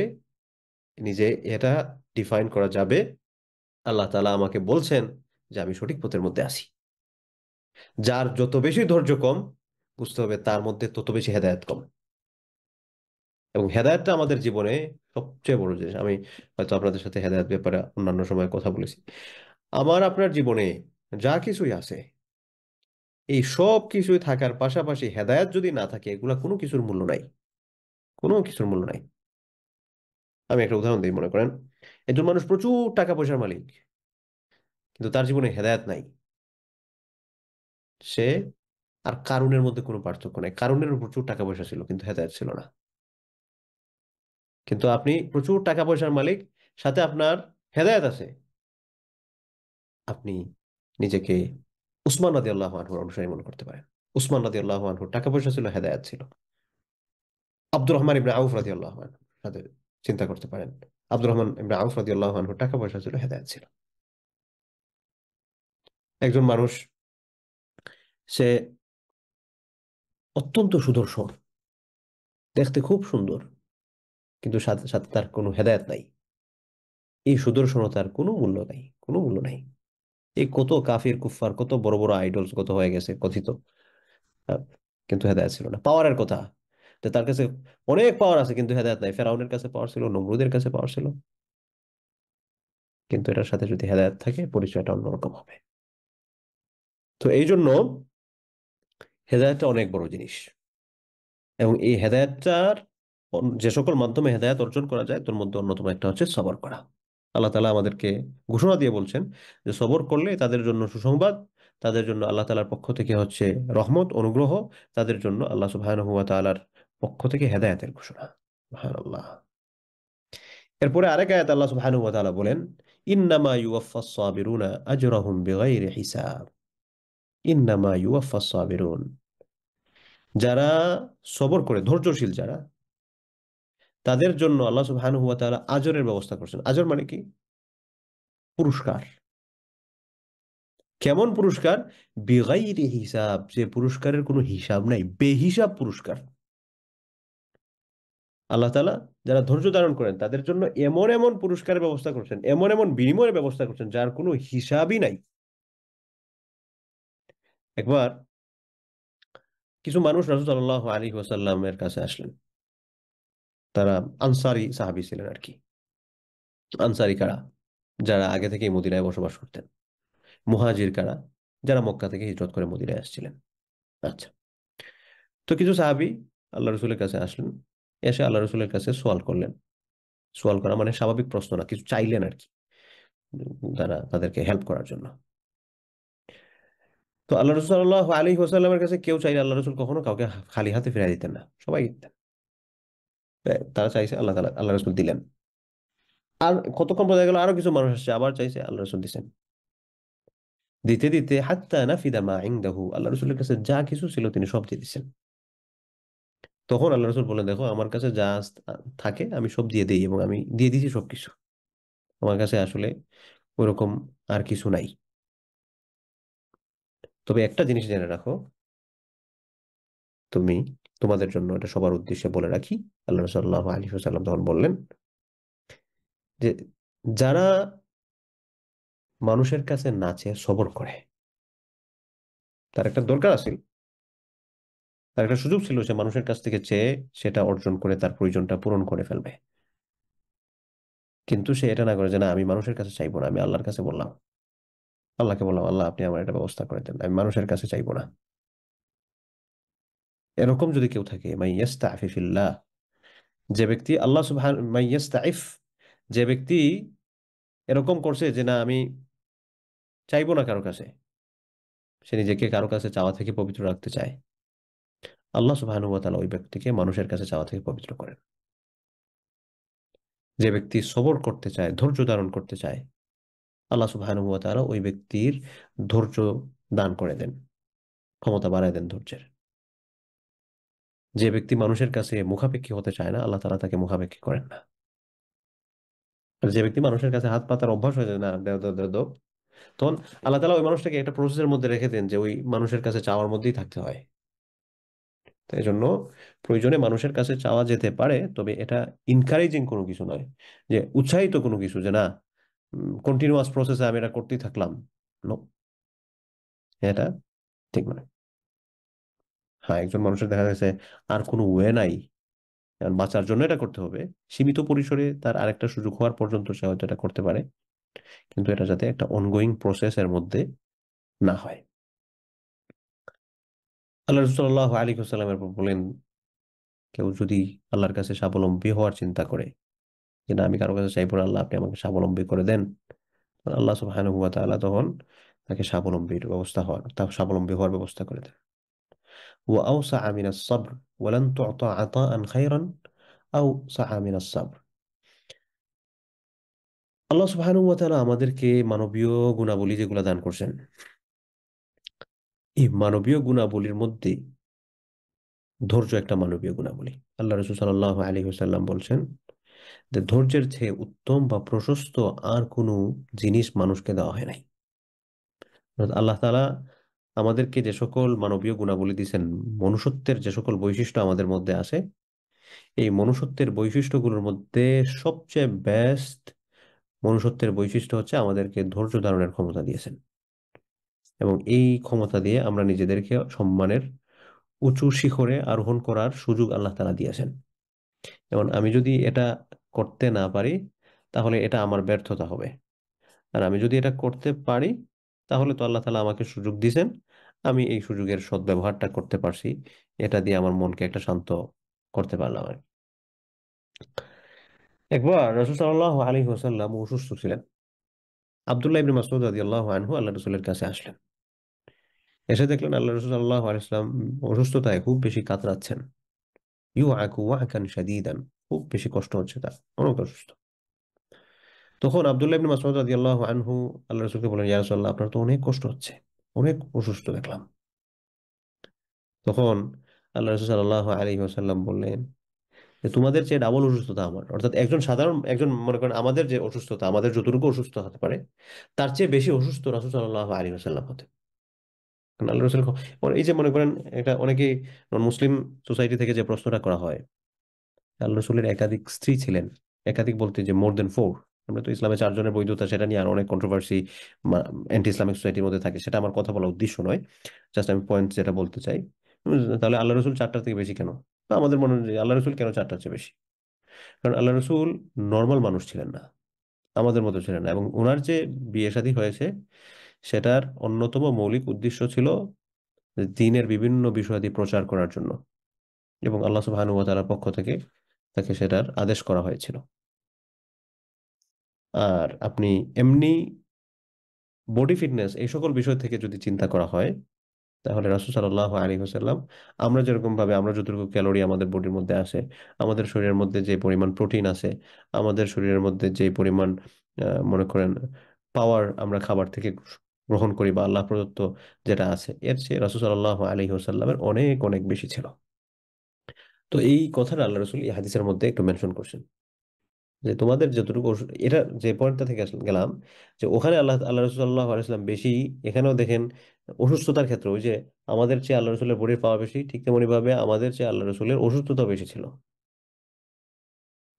নিজে এটা ডিফাইন করা যাবে, আল্লাহ তাআলা আমাকে বলছেন যে আমি সঠিক পথের মধ্যে আছি। যার যত বেশি ধৈর্য কম, বুঝতে হবে তার মধ্যে তত বেশি হেদায়েত কম। এবং হেদায়েতটা আমাদের জীবনে সবচেয়ে বড় জিনিস। আমি হয়তো আপনাদের সাথে হেদায়েত ব্যাপারে অন্যান্য সময় কথা বলেছি। আমার আপনার জীবনে যা কিছুই আছে, এই সব কিছুই থাকার পাশাপাশি হেদায়েত যদি না থাকে, এগুলা কোনো কিছুর মূল্য নাই, কোনো কিছুর মূল্য নাই। আমি একটা উদাহরণ দিই। মনে করেন একজন মানুষ প্রচুর টাকা পয়সার মালিক, কিন্তু তার জীবনে হেদায়েত নাই। সে আর কারুনের মধ্যে কোনো পার্থক্য নাই। কারুনের প্রচুর টাকা পয়সা ছিল কিন্তু হেদায়েত ছিল না। কিন্তু আপনি প্রচুর টাকা পয়সার মালিক, সাথে আপনার হেদায়েত আছে, আপনি নিজেকে উসমান রাদিয়াল্লাহু আনহুর অনুসারী মনে করতে পারেন। উসমান রাদিয়াল্লাহু আনহুর টাকা পয়সা ছিল, হেদায়েত ছিল। আব্দুর রহমান ইবনে আউফ রাদিয়াল্লাহু আনহু সাথে চিন্তা করতে পারেন। আব্দুর রহমান ইবনে আউফ রাদিয়াল্লাহু আনহুর টাকা পয়সা ছিল, হেদায়েত ছিল। একজন মানুষ, সে অত্যন্ত সুদর্শন, দেখতে খুব সুন্দর, কিন্তু সাথে সাথে তার কোনো হেদায়েত নাই। এই সুদর্শনতার কোনো মূল্য নাই, কোনো মূল্য নাই। এই কত কাফির কুফফার, কত বড় বড় আইডলস কত হয়ে গেছে কথিত, আহ, কিন্তু হেদায়েত ছিল না। পাওয়ারের কথা, তো তার কাছে অনেক পাওয়ার আছে কিন্তু হেদায়েত নাই। ফেরাউনের কাছে পাওয়ার ছিল, নমরুদের কাছে পাওয়ার ছিল, কিন্তু এটার সাথে যদি হেদায়েত থাকে, পরিচয়টা অন্যরকম হবে। তো এই জন্য হেদায়েতটা অনেক বড় জিনিস। এবং এই হেদায়েতটার যে সকল মাধ্যমে হেদায়েত অর্জন করা যায়, তোর মধ্যে অন্যতম একটা হচ্ছে সবর করা। আল্লাহ তাআলা আমাদেরকে ঘোষণা দিয়ে বলছেন যে সবর করলে তাদের জন্য সুসংবাদ, তাদের জন্য আল্লাহ তাআলার পক্ষ থেকে হচ্ছে রহমত, অনুগ্রহ, তাদের জন্য আল্লাহ সুবহানাহু ওয়া তাআলার পক্ষ থেকে হেদায়েতের ঘোষণা। সুবহানাল্লাহ। এরপরে আরেক আয়াত আল্লাহ সুবহানাহু ওয়া তাআলা বলেন ইন্নামা ইউওয়াফাস সাবিরুনা আজরাহুম বিগাইরি হিসাব। ইন্নামা ইউওয়াফাস সাবিরুন, যারা সবর করে, ধৈর্যশীল যারা, তাদের জন্য আল্লাহ সুবহানাহু ওয়া তাআলা আজরের ব্যবস্থা করছেন। আজর মানে কি? পুরস্কার। কেমন পুরস্কার? বিগাইরি হিসাব, যে পুরস্কারের কোনো হিসাব নাই, বেহিসাব পুরস্কার। আল্লাহ তাআলা যারা ধৈর্য ধারণ করেন তাদের জন্য এমন এমন পুরস্কারের ব্যবস্থা করছেন, এমন এমন বিনিময়ের ব্যবস্থা করছেন, যার কোনো হিসাবই নাই। একবার কিছু মানুষ রাসূল সাল্লাল্লাহু আলাইহি ওয়াসাল্লামের কাছে আসলেন। তারা আনসারী সাহাবী ছিলেন আর কি। আনসারী কারা? যারা আগে থেকেই মদিনায় বসবাস করতেন। মুহাজির কারা? যারা মক্কা থেকে হিজরত করে মদিনায় আসছিলেন। আচ্ছা। তো কিছু সাহাবী আল্লাহ রসুলের কাছে আসলেন, এসে আল্লাহ রসুলের কাছে সোয়াল করলেন। সোয়াল করা মানে স্বাভাবিক প্রশ্ন না, কিছু চাইলেন আর কি, তারা তাদেরকে হেল্প করার জন্য। তো আল্লাহ রসুল সাল্লাল্লাহু আলাইহি ওয়াসাল্লামের কাছে কেউ চাইলে আল্লাহ রসুল কখনো কাউকে খালি হাতে ফিরিয়ে দিতেন না, সবাই দিতেন। তারা চাইছে, আল্লাহ তাআলা, আল্লাহ রসুল দিলেন। আর কতক্ষণ বোঝা গেল, আরো কিছু মানুষ আসছে, আবার চাইছে, আল্লাহ রসুল দিচ্ছেন। দিতে দিতে হাত্তা নাফিদা মা ইনদাহু, আল্লাহ রসুলের কাছে যা কিছু ছিল তিনি সব দিয়ে দিচ্ছেন। তখন আল্লাহ রসুল বলেন, দেখো আমার কাছে যা থাকে আমি সব দিয়ে দিই, এবং আমি দিয়ে দিয়েছি সবকিছু। আমার কাছে আসলে ওরকম আর কিছু নাই। তবে একটা জিনিস জেনে রাখো, তুমি, তোমাদের জন্য এটা সবার উদ্দেশ্যে বলে রাখি, আল্লাহ সাল্লাল্লাহু আলাইহি ওয়াসাল্লাম তখন বললেন যে যারা মানুষের কাছে নাচে সবর করে, তার একটা দরকার আছে, তার একটা সুযোগ ছিল, সে মানুষের কাছ থেকে চেয়ে সেটা অর্জন করে তার প্রয়োজনটা পূরণ করে ফেলবে। কিন্তু সে এটা না করে যে না আমি মানুষের কাছে চাইবো না, আমি আল্লাহর কাছে বললাম, আল্লাহকে বললাম আল্লাহ আপনি আমার এটা ব্যবস্থা করে দেন, আমি মানুষের কাছে চাইবো না। এরকম যদি কেউ থাকে, মাই ইয়াস্তাফিফিল্লাহ, যে ব্যক্তি আল্লাহ সুবহান মাই ইয়াস্তাইফ, যে ব্যক্তি এরকম করছে যে না আমি চাইবো না কারো কাছে, সে নিজেকে কারো কাছে চাওয়া থেকে পবিত্র রাখতে চায়, আল্লাহ সুবহানাহু ওয়া তাআলা ওই ব্যক্তিকে মানুষের কাছে চাওয়া থেকে পবিত্র করেন। যে ব্যক্তি সবর করতে চায়, ধৈর্য ধারণ করতে চায়, আল্লাহ সুবহানাহু ওয়া তাআলা ওই ব্যক্তির ধৈর্য দান করে দেন, ক্ষমতা বাড়ায় দেন ধৈর্যের। যে ব্যক্তি মানুষের কাছে মুখাপেক্ষী হতে চায় না, আল্লাহ তাআলা তাকে মুখাপেক্ষী করেন না। আর যে ব্যক্তি মানুষের কাছে হাত পাতার অভ্যাস হয়ে যায়, না দেও দেও দেও দেও, তখন আল্লাহ তাআলা ওই মানুষটাকে একটা প্রসেসের মধ্যে রেখে দেন যে ওই মানুষের কাছে চাওয়ার মধ্যেই থাকতে হয়। তাই জন্য প্রয়োজনে মানুষের কাছে চাওয়া যেতে পারে, তবে এটা ইনকারেজিং কোনো কিছু নয়, যে উৎসাহিত কোনো কিছু, যে না কন্টিনিউয়াস প্রসেসে আমি এটা করতেই থাকলাম। No, এটা ঠিক নয়। হ্যাঁ, একজন মানুষের দেখা যাচ্ছে আর কোনো ওয়ে নাই, কারণ বাঁচার জন্য এটা করতে হবে, সীমিত পরিসরে তার আরেকটা সুযোগ হওয়ার পর্যন্ত সে হয়তো এটা করতে পারে, কিন্তু এটা যাতে একটা অনগোয়িং প্রসেসের মধ্যে না হয়। আল্লাহ রাসূল সাল্লাল্লাহু আলাইহি ওয়াসাল্লামের বলেন, কেউ যদি আল্লাহর কাছে স্বাবলম্বী হওয়ার চিন্তা করে, যে না আমি কারো কাছে চাইবো না, আল্লাহ আপনি আমাকে স্বাবলম্বী করে দেন, আল্লাহ সুবহানাহু ওয়া তাআলা তখন তাকে স্বাবলম্বী হওয়ার ব্যবস্থা করে দেন। ওয়া আওসাআ মিনাস সাবর ওয়ালান তু'তা আতাআন খায়রান আওসাআ মিনাস সাবর। আল্লাহ সুবহানাহু ওয়া তাআলা আমাদেরকে মানবীয় গুণাবলী যেগুলো দান করছেন, এই মানবীয় গুণাবলীর মধ্যে ধৈর্য একটা মানবীয় গুণাবলী। আল্লাহ রাসূল সাল্লাল্লাহু আলাইহি ওয়াসাল্লাম বলছেন যে ধৈর্যের চেয়ে উত্তম বা প্রশস্ত আর কোনো জিনিস মানুষকে দেওয়া হয় নাই। অর্থাৎ আল্লাহ তাআলা আমাদেরকে যে সকল মানবীয় গুণাবলী দিয়েছেন, মনুষ্যত্বের যে সকল বৈশিষ্ট্য আমাদের মধ্যে আছে, এই মনুষ্যত্বের বৈশিষ্ট্যগুলোর মধ্যে সবচেয়ে বেস্ট মনুষ্যত্বের বৈশিষ্ট্য হচ্ছে আমাদেরকে ধৈর্য ধারণের ক্ষমতা দিয়েছেন। এবং এই ক্ষমতা দিয়ে আমরা নিজেদেরকে সম্মানের উঁচু শিখরে আরোহণ করার সুযোগ আল্লাহ তাআলা দিয়েছেন। এবং আমি যদি এটা করতে না পারি, তাহলে এটা আমার ব্যর্থতা হবে। আর আমি যদি এটা করতে পারি, তাহলে তো আল্লাহ তাআলা আমাকে সুযোগ দিয়েছেন, আমি এই সুযোগের সদ্ব্যবহারটা করতে পারছি, এটা দিয়ে আমার মনকে একটা শান্ত করতে পারলাম আর কি। একবার রাসূল সাল্লাল্লাহু আলাইহি ওয়াসাল্লাম অসুস্থ ছিলেন। আব্দুল্লাহ ইবনে মাসউদ রাদিয়াল্লাহু আনহু আল্লাহ রাসূলের কাছে আসলেন। এসে দেখলেন আল্লাহ রাসূল সাল্লাল্লাহু আলাইহি ওয়াসাল্লাম অসুস্থতায় খুব বেশি কাতরাচ্ছেন। ইউআকু ওয়াকান শাদীদান, খুব বেশি কষ্ট হচ্ছে তার, অনেক অসুস্থ। তখন আব্দুল্লাহ ইবনে মাসউদ রাদিয়াল্লাহু আনহু আল্লাহ রাসূলকে বলেন, ইয়া রাসূলুল্লাহ আপনার তো অনেক কষ্ট হচ্ছে, অনেক অসুস্থ দেখলাম। তখন আল্লাহ রাসূল সাল্লাল্লাহু আলাইহি ওয়াসাল্লাম বললেন যে তোমাদের চেয়ে ডাবল অসুস্থতা আমার। অর্থাৎ একজন সাধারণ একজন, মনে করেন আমাদের যে অসুস্থতা, আমাদের যতটুকু অসুস্থ হতে পারে, তার চেয়ে বেশি অসুস্থ রাসূল সাল্লাল্লাহু আলাইহি ওয়াসাল্লাম হতেন। কারণ আল্লাহ রাসূল এই যে মনে করেন, এটা অনেকেই নন মুসলিম সোসাইটি থেকে যে প্রশ্নটা করা হয়, আল্লাহ রসুলের একাধিক স্ত্রী ছিলেন, একাধিক বলতে যে মোর দেন ফোর। আমরা তো ইসলামে চারজনের বৈধতা, সেটা নিয়ে আর অনেক কন্ট্রোভার্সি অ্যান্টি ইসলামিক সোসাইটির মধ্যে থাকে, সেটা আমার কথা বলার উদ্দেশ্য নয়, জাস্ট আমি পয়েন্ট যেটা বলতে চাই। তাহলে আল্লাহ রসুল চারটার থেকে বেশি কেন? তো আমাদের মনে হয় যে আল্লাহ রসুল কেন চারটার চেয়ে বেশি? কারণ আল্লাহ রসুল নর্মাল মানুষ ছিলেন না, আমাদের মতো ছিলেন না, এবং ওনার যে বিয়ে শাদী হয়েছে, সেটার অন্যতম মৌলিক উদ্দেশ্য ছিল দ্বীনের বিভিন্ন বিষয়াদি প্রচার করার জন্য, এবং আল্লাহ সুবহানাহু ওয়া তাআলার পক্ষ থেকে তাকে সেটার আদেশ করা হয়েছিল। আর আপনি এমনি বডি ফিটনেস এই সকল বিষয় থেকে যদি চিন্তা করা হয়, তাহলে রাসূল সাল্লাল্লাহু আলাইহি ওয়াসাল্লাম আমরা যেরকম ভাবে, আমরা যতটুকু ক্যালোরি আমাদের বডির মধ্যে আছে, আমাদের শরীরের মধ্যে যে পরিমাণ প্রোটিন আছে, আমাদের শরীরের মধ্যে যে পরিমাণ মনে করেন পাওয়ার আমরা খাবার থেকে গ্রহণ করি বা আল্লাহ প্রদত্ত যেটা আছে, এর চেয়ে রাসূল সাল্লাল্লাহু আলাইহি ওয়াসাল্লামের অনেক অনেক বেশি ছিল। তো এই কথাটা আল্লাহ রাসূল এই হাদিসের মধ্যে একটু মেনশন করছেন, যে তোমাদের যতটুকু এটা যে পয়েন্টটা থেকে গেলাম, যে ওখানে আল্লাহ আল্লাহ রসুল সাল্লাল্লাহু আলাইহি ওয়াসাল্লাম বেশি, এখানেও দেখেন অসুস্থতার ক্ষেত্রে ওই যে আমাদের চেয়ে আল্লাহ রসুলের বডির পাওয়া বেশি, ঠিক তেমনি ভাবে আমাদের চেয়ে আল্লাহ রসুলের অসুস্থতা বেশি ছিল।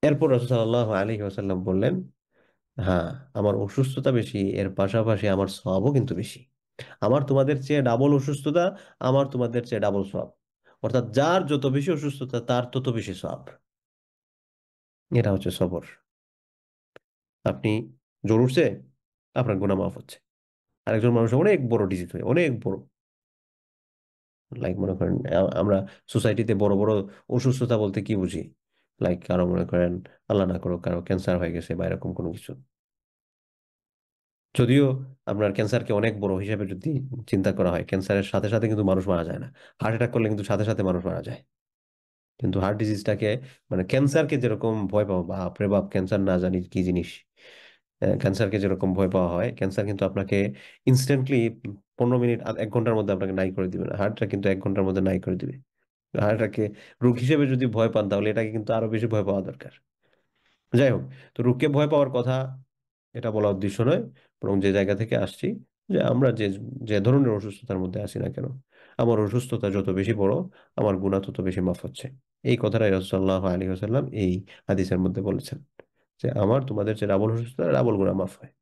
এরপর রসুল সাল্লাল্লাহু আলাইহি ওয়াসাল্লাম বললেন, হ্যাঁ আমার অসুস্থতা বেশি, এর পাশাপাশি আমার সওয়াবও কিন্তু বেশি। আমার তোমাদের চেয়ে ডাবল অসুস্থতা, আমার তোমাদের চেয়ে ডাবল সওয়াব। অর্থাৎ যার যত বেশি অসুস্থতা তার তত বেশি সওয়াব। এটা হচ্ছে সবর। আপনি জ্বর উঠছে, আপনার গুনাহ মাফ হচ্ছে। আরেকজন মানুষ অনেক বড় ডিজিজ হয়, অনেক বড়, লাইক মনে করেন আমরা সোসাইটিতে বড় বড় অসুস্থতা বলতে কি বুঝি, লাইক কারো মনে করেন আল্লাহ না করো কারো ক্যান্সার হয়ে গেছে বা এরকম কোনো কিছু। যদিও আপনার ক্যান্সারকে অনেক বড় হিসেবে যদি চিন্তা করা হয়, ক্যান্সারের সাথে সাথে কিন্তু মানুষ মারা যায় না। হার্ট অ্যাটাক করলে কিন্তু সাথে সাথে মানুষ মারা যায়। কিন্তু হার্ট ডিজিজটাকে, মানে ক্যান্সারকে যেরকম ভয় পাবো, বাপ রে বাপ ক্যান্সার না জানি কি জিনিস, ক্যান্সারকে যেরকম ভয় পাওয়া হয়, ক্যান্সার কিন্তু আপনাকে ইনস্ট্যান্টলি 15 মিনিট 1 ঘন্টার মধ্যে আপনাকে নাই করে দিবে না, হার্টটা কিন্তু 1 ঘন্টার মধ্যে নাই করে দিবে। হার্টটাকে রোগ হিসেবে যদি ভয় পান তাহলে এটাকে কিন্তু আরো বেশি ভয় পাওয়া দরকার। যাই হোক, তো রোগকে ভয় পাওয়ার কথা এটা বলা উদ্দেশ্য নয়, বরং যে জায়গা থেকে আসছি, যে আমরা যে যে ধরনের অসুস্থতার মধ্যে আছি না কেন, আমার অসুস্থতা যত বেশি বড়, আমার গুনাহ তত বেশি মাফ হচ্ছে। এই কথাটাই রাসূলুল্লাহ আলাইহি ওয়াসাল্লাম এই হাদিসের মধ্যে বলেছেন, যে আমার তোমাদের যে রাবল অসুস্থতা, রাবল গুনাহ মাফ হয়।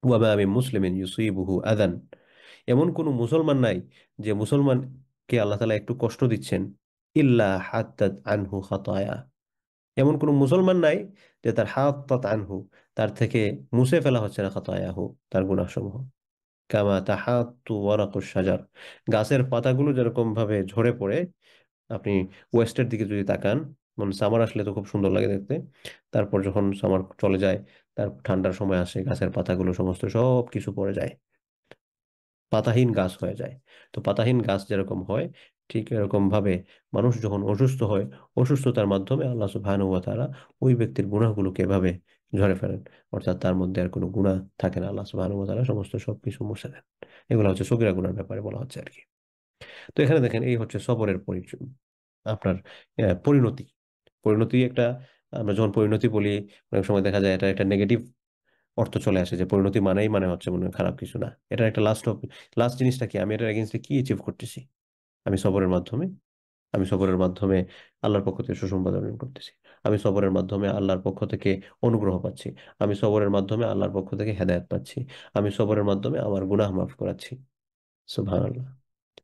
ওয়া মা মিন মুসলিমিন ইউসিবুহু আযান, এমন কোন মুসলমান নাই যে মুসলমানকে আল্লাহ তাআলা একটু কষ্ট দিচ্ছেন, ইল্লা হাত্তাত আনহু খাতায়া, এমন কোন মুসলমান নাই যে তার হাত্তাত আনহু, তার থেকে মুছে ফেলা হচ্ছে না খাতায়াহু, তার গুনাহসমূহ। কামা তাহাত্তু ওয়ারাকুশ শাজার, গাছের পাতাগুলো যেরকম ভাবে ঝরে পড়ে, আপনি ওয়েস্টের দিকে যদি তাকান, মানে সামার আসলে তো খুব সুন্দর লাগে দেখতে, তারপর যখন সামার চলে যায়, তার ঠান্ডার সময় আসে, গাছের পাতাগুলো সমস্ত সব কিছু পড়ে যায়, পাতাহীন গাছ হয়ে যায়। তো পাতাহীন গাছ যেরকম হয়, ঠিক এরকম ভাবে মানুষ যখন অসুস্থ হয়, অসুস্থতার মাধ্যমে আল্লাহ সুবহানাহু ওয়া তাআলা ওই ব্যক্তির গুনাহগুলোকে এভাবে ঝরে ফেলেন, অর্থাৎ তার মধ্যে আর কোনো গুনাহ থাকে না, আল্লাহ সুবহানাহু ওয়া তাআলা সমস্ত সবকিছু মুছে দেন। এগুলো হচ্ছে সগীরা গুনার ব্যাপারে বলা হচ্ছে আর কি। তো এখানে দেখেন, এই হচ্ছে সবরের পরিচয়, আপনার পরিণতি। পরিণতি একটা, আমরা যখন পরিণতি বলি, অনেক সময় দেখা যায় এটা একটা নেগেটিভ অর্থ চলে আসে, যে পরিণতি মানেই মানে হচ্ছে মনে হয় খারাপ কিছু, না। এটা একটা লাস্ট জিনিসটা কি, আমি এটার এগেইনস্টে কি অ্যাচিভ করতেছি, আমি সবরের মাধ্যমে, আমি সবরের মাধ্যমে আল্লাহর পক্ষ থেকে সুসংবাদ অর্জন করতেছি, আমি সবরের মাধ্যমে আল্লাহর পক্ষ থেকে অনুগ্রহ পাচ্ছি, আমি সবরের মাধ্যমে আল্লাহর পক্ষ থেকে হেদায়েত পাচ্ছি, আমি সবরের মাধ্যমে আমার গুনাহ মাফ করাচ্ছি। সুবহানাল্লাহ।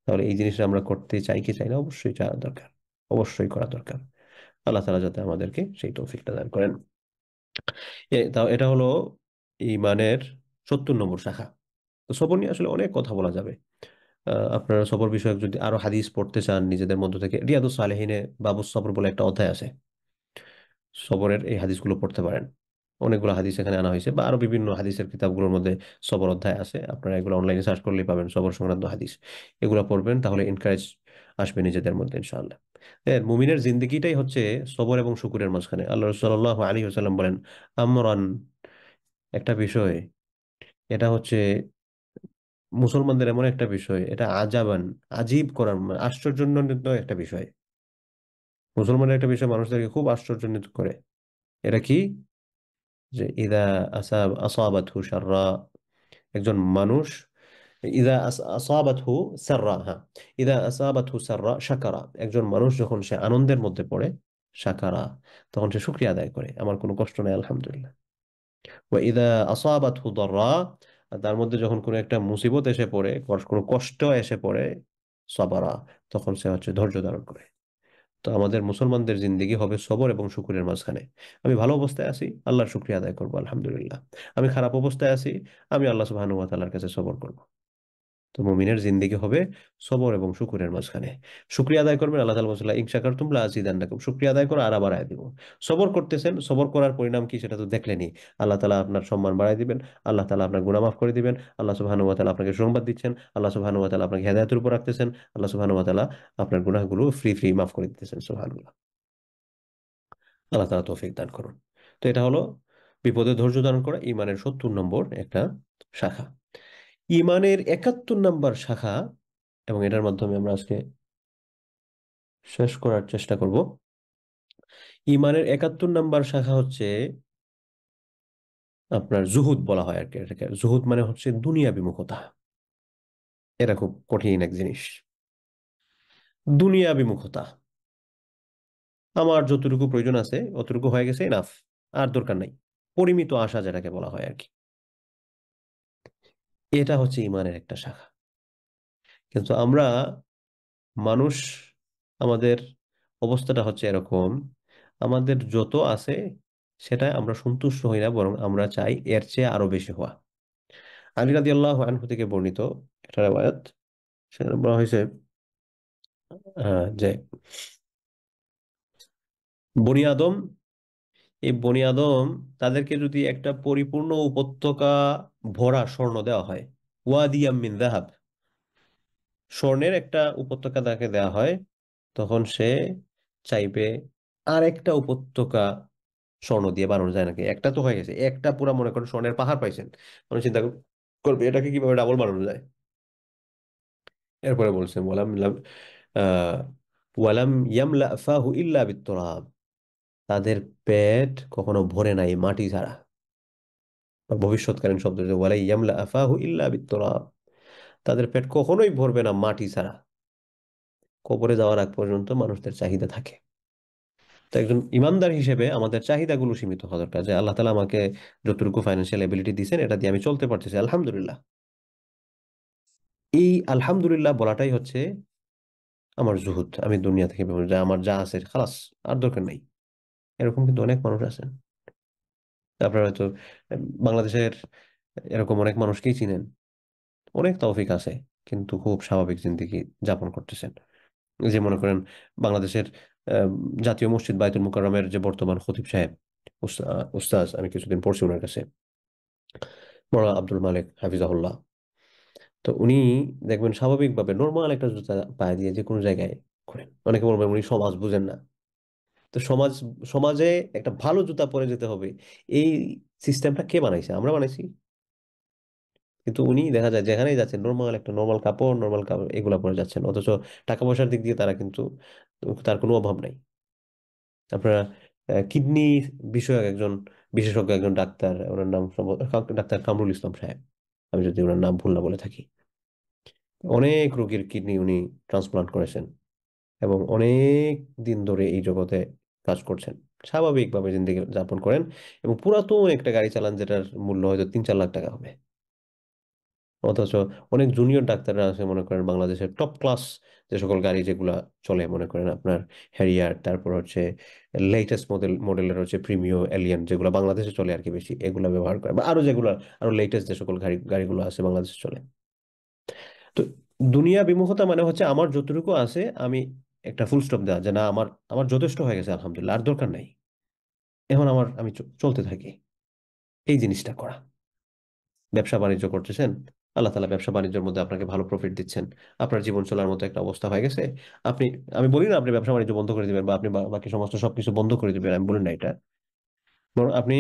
তাহলে এই জিনিসটা আমরা করতে চাই কি চাই না, অবশ্যই চাওয়া দরকার, অবশ্যই করা দরকার। আল্লাহ তাআলা যাতে আমাদেরকে সেই তৌফিকটা দান করেন। তাও এটা হলো ঈমানের 70 নম্বর শাখা। তো সবর নিয়ে আসলে অনেক কথা বলা যাবে। আপনারা সবর বিষয়ক যদি আরো হাদিস পড়তে চান নিজেদের মধ্য থেকে, রিয়াদুস সালেহিনে বাবুস সবর বলে একটা অধ্যায় আছে, সবরের এই হাদিসগুলো পড়তে পারেন। অনেকগুলো হাদিস এখানে আনা হয়েছে, বা আরো বিভিন্ন হাদিসের কিতাবগুলোর মধ্যে সবর অধ্যায় আছে, আপনারা এগুলো অনলাইনে সার্চ করলেই পাবেন সবর সংক্রান্ত হাদিস। এগুলো পড়বেন, তাহলে এনকারেজ আসবে নিজেদের মধ্যে ইনশাআল্লাহ। মুমিনের জিন্দগিটাই হচ্ছে সবর এবং শুকুরের মাঝখানে। আল্লাহ সাল্লাল্লাহু আলাইহি ওয়াসাল্লাম বলেন, আমরান, একটা বিষয়, এটা হচ্ছে মুসলমানদের এমন একটা বিষয়, এটা আজাবান, আজীব করার মানে আশ্চর্যান্বিত একটা বিষয়। মুসলমানের একটা বিষয় মানুষদেরকে খুব আশ্চর্যান্বিত করে। এটা কি? যে ইদা আসাবাতহু শাররা, একজন মানুষ, ইদা আসাবাতহু সাররা, হ্যাঁ, ইদা আসাবাতহু সাররা শাকারা, একজন মানুষ যখন সে আনন্দের মধ্যে পড়ে, শাকারা, তখন সে শুকরিয়া আদায় করে, আমার কোনো কষ্ট নাই আলহামদুলিল্লাহ। ওয়া ইদা আসাবাতহু দাররা, আর তার মধ্যে যখন কোনো একটা মুসিবত এসে পড়ে, কোনো কষ্ট এসে পড়ে, সাবারা, তখন সে হচ্ছে ধৈর্য ধারণ করে। তো আমাদের মুসলমানদের জিন্দেগি হবে সবর এবং শুকুরের মাঝখানে। আমি ভালো অবস্থায় আছি, আল্লাহর শুকরিয়া আদায় করবো আলহামদুলিল্লাহ। আমি খারাপ অবস্থায় আছি, আমি আল্লাহ সুবহানাহু ওয়া তাআলার কাছে সবর করব। তো মুমিনের জিন্দেগি হবে সবর এবং শুকুরের মাঝখানে। শুকরিয়া আদায় করবেন, আল্লাহ তাআলা বলেছেন ইন শাকারতুম লাযিদান্নাকুম, শুকরিয়া আদায় করো আর বাড়ায় দিব। সবর করতেছেন, সবর করার পরিণাম কি সেটা তো দেখলেনই, আল্লাহ তাআলা আপনার সম্মান বাড়ায় দিবেন, আল্লাহ তাআলা আপনার গুনাহ মাফ করে দিবেন, আল্লাহ সুবহানাহু ওয়া তাআলা আপনাকে সংবাদ দিচ্ছেন, আল্লাহ সুবহানাহু ওয়া তাআলা আপনাকে হেদায়েতের উপর রাখতেছেন, আল্লাহ সুবহানাহু ওয়া তাআলা আপনার গুনাহগুলো ফ্রি ফ্রি মাফ করে দিতেছেন। সুবহানাল্লাহ। আল্লাহ তাআলা তৌফিক দান করুন। তো এটা হলো বিপদে ধৈর্য ধারণ করা, ঈমানের 70 নম্বর একটা শাখা। ঈমানের 71 নম্বর শাখা, এবং এটার মাধ্যমে আমরা আজকে শেষ করার চেষ্টা করব। ঈমানের 71 নম্বর শাখা হচ্ছে আপনার জুহুদ বলা হয় আর কি এটাকে। জুহুদ মানে হচ্ছে দুনিয়া বিমুখতা। এটা খুব কঠিন এক জিনিস, দুনিয়া বিমুখতা। আমার যতটুকু প্রয়োজন আছে অতটুকু হয়ে গেছে, এনাফ, আর দরকার নাই। পরিমিত আশা যেটাকে বলা হয় আর কি, এটা হচ্ছে ঈমানের একটা শাখা। কিন্তু আমরা মানুষ, আমাদের অবস্থাটা হচ্ছে এরকম, আমাদের যত আছে সেটাই আমরা সন্তুষ্ট হই না, বরং আমরা চাই এর চেয়ে আরো বেশি হওয়া। আলী রাদিয়াল্লাহু আনহু থেকে বর্ণিত একটা রিওয়ায়াত, সেখানে বলা হয়েছে যে বনি আদম, এই বনি আদম তাদেরকে যদি একটা পরিপূর্ণ উপত্যকা ভরা স্বর্ণ দেওয়া হয়, ওয়াদিয়াম মিন যাহাব, স্বর্ণের একটা উপত্যকা তাকে দেওয়া হয়, তখন সে চাইবে আরেকটা উপত্যকা স্বর্ণ দিয়ে বানানো যায় নাকি, একটা তো হয়ে গেছে, একটা পুরা মনে করেন স্বর্ণের পাহাড় পাইছেন, মানে চিন্তা করবে এটাকে কিভাবে ডাবল বানানো যায়। এরপরে বলছেন আহ ওয়ালাম ইয়ামলা ফাহু ইল্লা বিত্তুরাব, তাদের পেট কখনো ভরে নাই মাটি ছাড়া, বা ভবিষ্যৎকালীন শব্দ যে ওয়ালাই ইয়ামলা আফাহু ইল্লা বিত্তুরাব, তাদের পেট কখনোই ভরবে না মাটি ছাড়া। কবরে যাওয়ার আগ পর্যন্ত মানুষদের চাহিদা থাকে। তো একজন ইমানদার হিসেবে আমাদের চাহিদাগুলো সীমিত হওয়া দরকার, যে আল্লাহ তালা আমাকে যতটুকু ফাইন্যান্সিয়াল এবিলিটি দিয়েছেন এটা দিয়ে আমি চলতে পারতেছি আলহামদুলিল্লাহ। এই আলহামদুলিল্লাহ বলাটাই হচ্ছে আমার জুহুদ, আমি দুনিয়া থেকে যা আমার যা আছে খালাস, আর দরকার নাই। এরকম কিন্তু অনেক মানুষ আছেন। আপনারা হয়তো বাংলাদেশের এরকম অনেক মানুষকেই চিনেন, অনেক তৌফিক আছে, কিন্তু খুব স্বাভাবিক জিন্দেগি যাপন করতেছেন। এই যে মনে করেন বাংলাদেশের আহ, জাতীয় মসজিদ বায়তুল মুকাররমের যে বর্তমান খতিব সাহেব, উস্তাজ, আমি কিছুদিন পড়ছি ওনার কাছে, মৌলানা আব্দুল মালিক হাফিজাহুল্লাহ। তো উনি দেখবেন স্বাভাবিকভাবে নর্মাল একটা জুতা পায়ে দিয়ে যে কোনো জায়গায় ঘোরেন। অনেকে বলবেন উনি সমাজ বুঝেন না। তো সমাজে একটা ভালো জুতা পরে যেতে হবে, এই সিস্টেমটা কে বানাইছে? আমরা বানাইছি। কিন্তু উনি দেখা যায় যেখানেই যাচ্ছেন নর্মাল একটা নর্মাল কাপড় এগুলা পরে যাচ্ছেন, অথচ টাকা পয়সার দিক দিয়ে তারা কিন্তু, তার কোনো অভাব নাই। আপনারা কিডনি বিষয়ক একজন বিশেষজ্ঞ, একজন ডাক্তার, ওনার নাম ডাক্তার কামরুল ইসলাম সাহেব, আমি যদি ওনার নাম ভুল না বলে থাকি, অনেক রোগীর কিডনি উনি ট্রান্সপ্লান্ট করেছেন, এবং অনেক দিন ধরে এই জগতে কাজ করছেন, স্বাভাবিকভাবে জিন্দেগি যাপন করেন, এবং পুরাতন একটা গাড়ি চালান যেটার মূল্য হয়তো 3-4 লাখ টাকা হবে। অথচ অনেক জুনিয়র ডাক্তাররা আছে মনে করেন বাংলাদেশের টপ ক্লাস যে সকল গাড়ি যেগুলা চলে, মনে করেন আপনার হ্যারিয়ার, তারপর হচ্ছে লেটেস্ট মডেলের হচ্ছে প্রিমিও এলিয়ন, যেগুলো বাংলাদেশে চলে আর কি বেশি, এগুলা ব্যবহার করে, বা আরো যেগুলো আরো লেটেস্ট যে সকল গাড়িগুলো আছে বাংলাদেশে চলে। তো দুনিয়া বিমুখতা মানে হচ্ছে আমার যতটুকু আছে আমি একটা ফুল স্টপ দেওয়া, যে না আমার আমার যথেষ্ট হয়ে গেছে আলহামদুলিল্লাহ, আর দরকার নাই, এখন আমি চলতে থাকি, এই জিনিসটা করা। ব্যবসা বাণিজ্য করতেছেন, আল্লাহ তালা ব্যবসা বাণিজ্যের মধ্যে আপনাকে ভালো প্রফিট দিচ্ছেন, আপনার জীবন চলার মতো একটা অবস্থা হয়ে গেছে, আপনি, আমি বলি না আপনি ব্যবসা বাণিজ্য বন্ধ করে দিবেন বা আপনি বাকি সমস্ত সবকিছু বন্ধ করে দিবেন, আমি বলি না এটা, বরং আপনি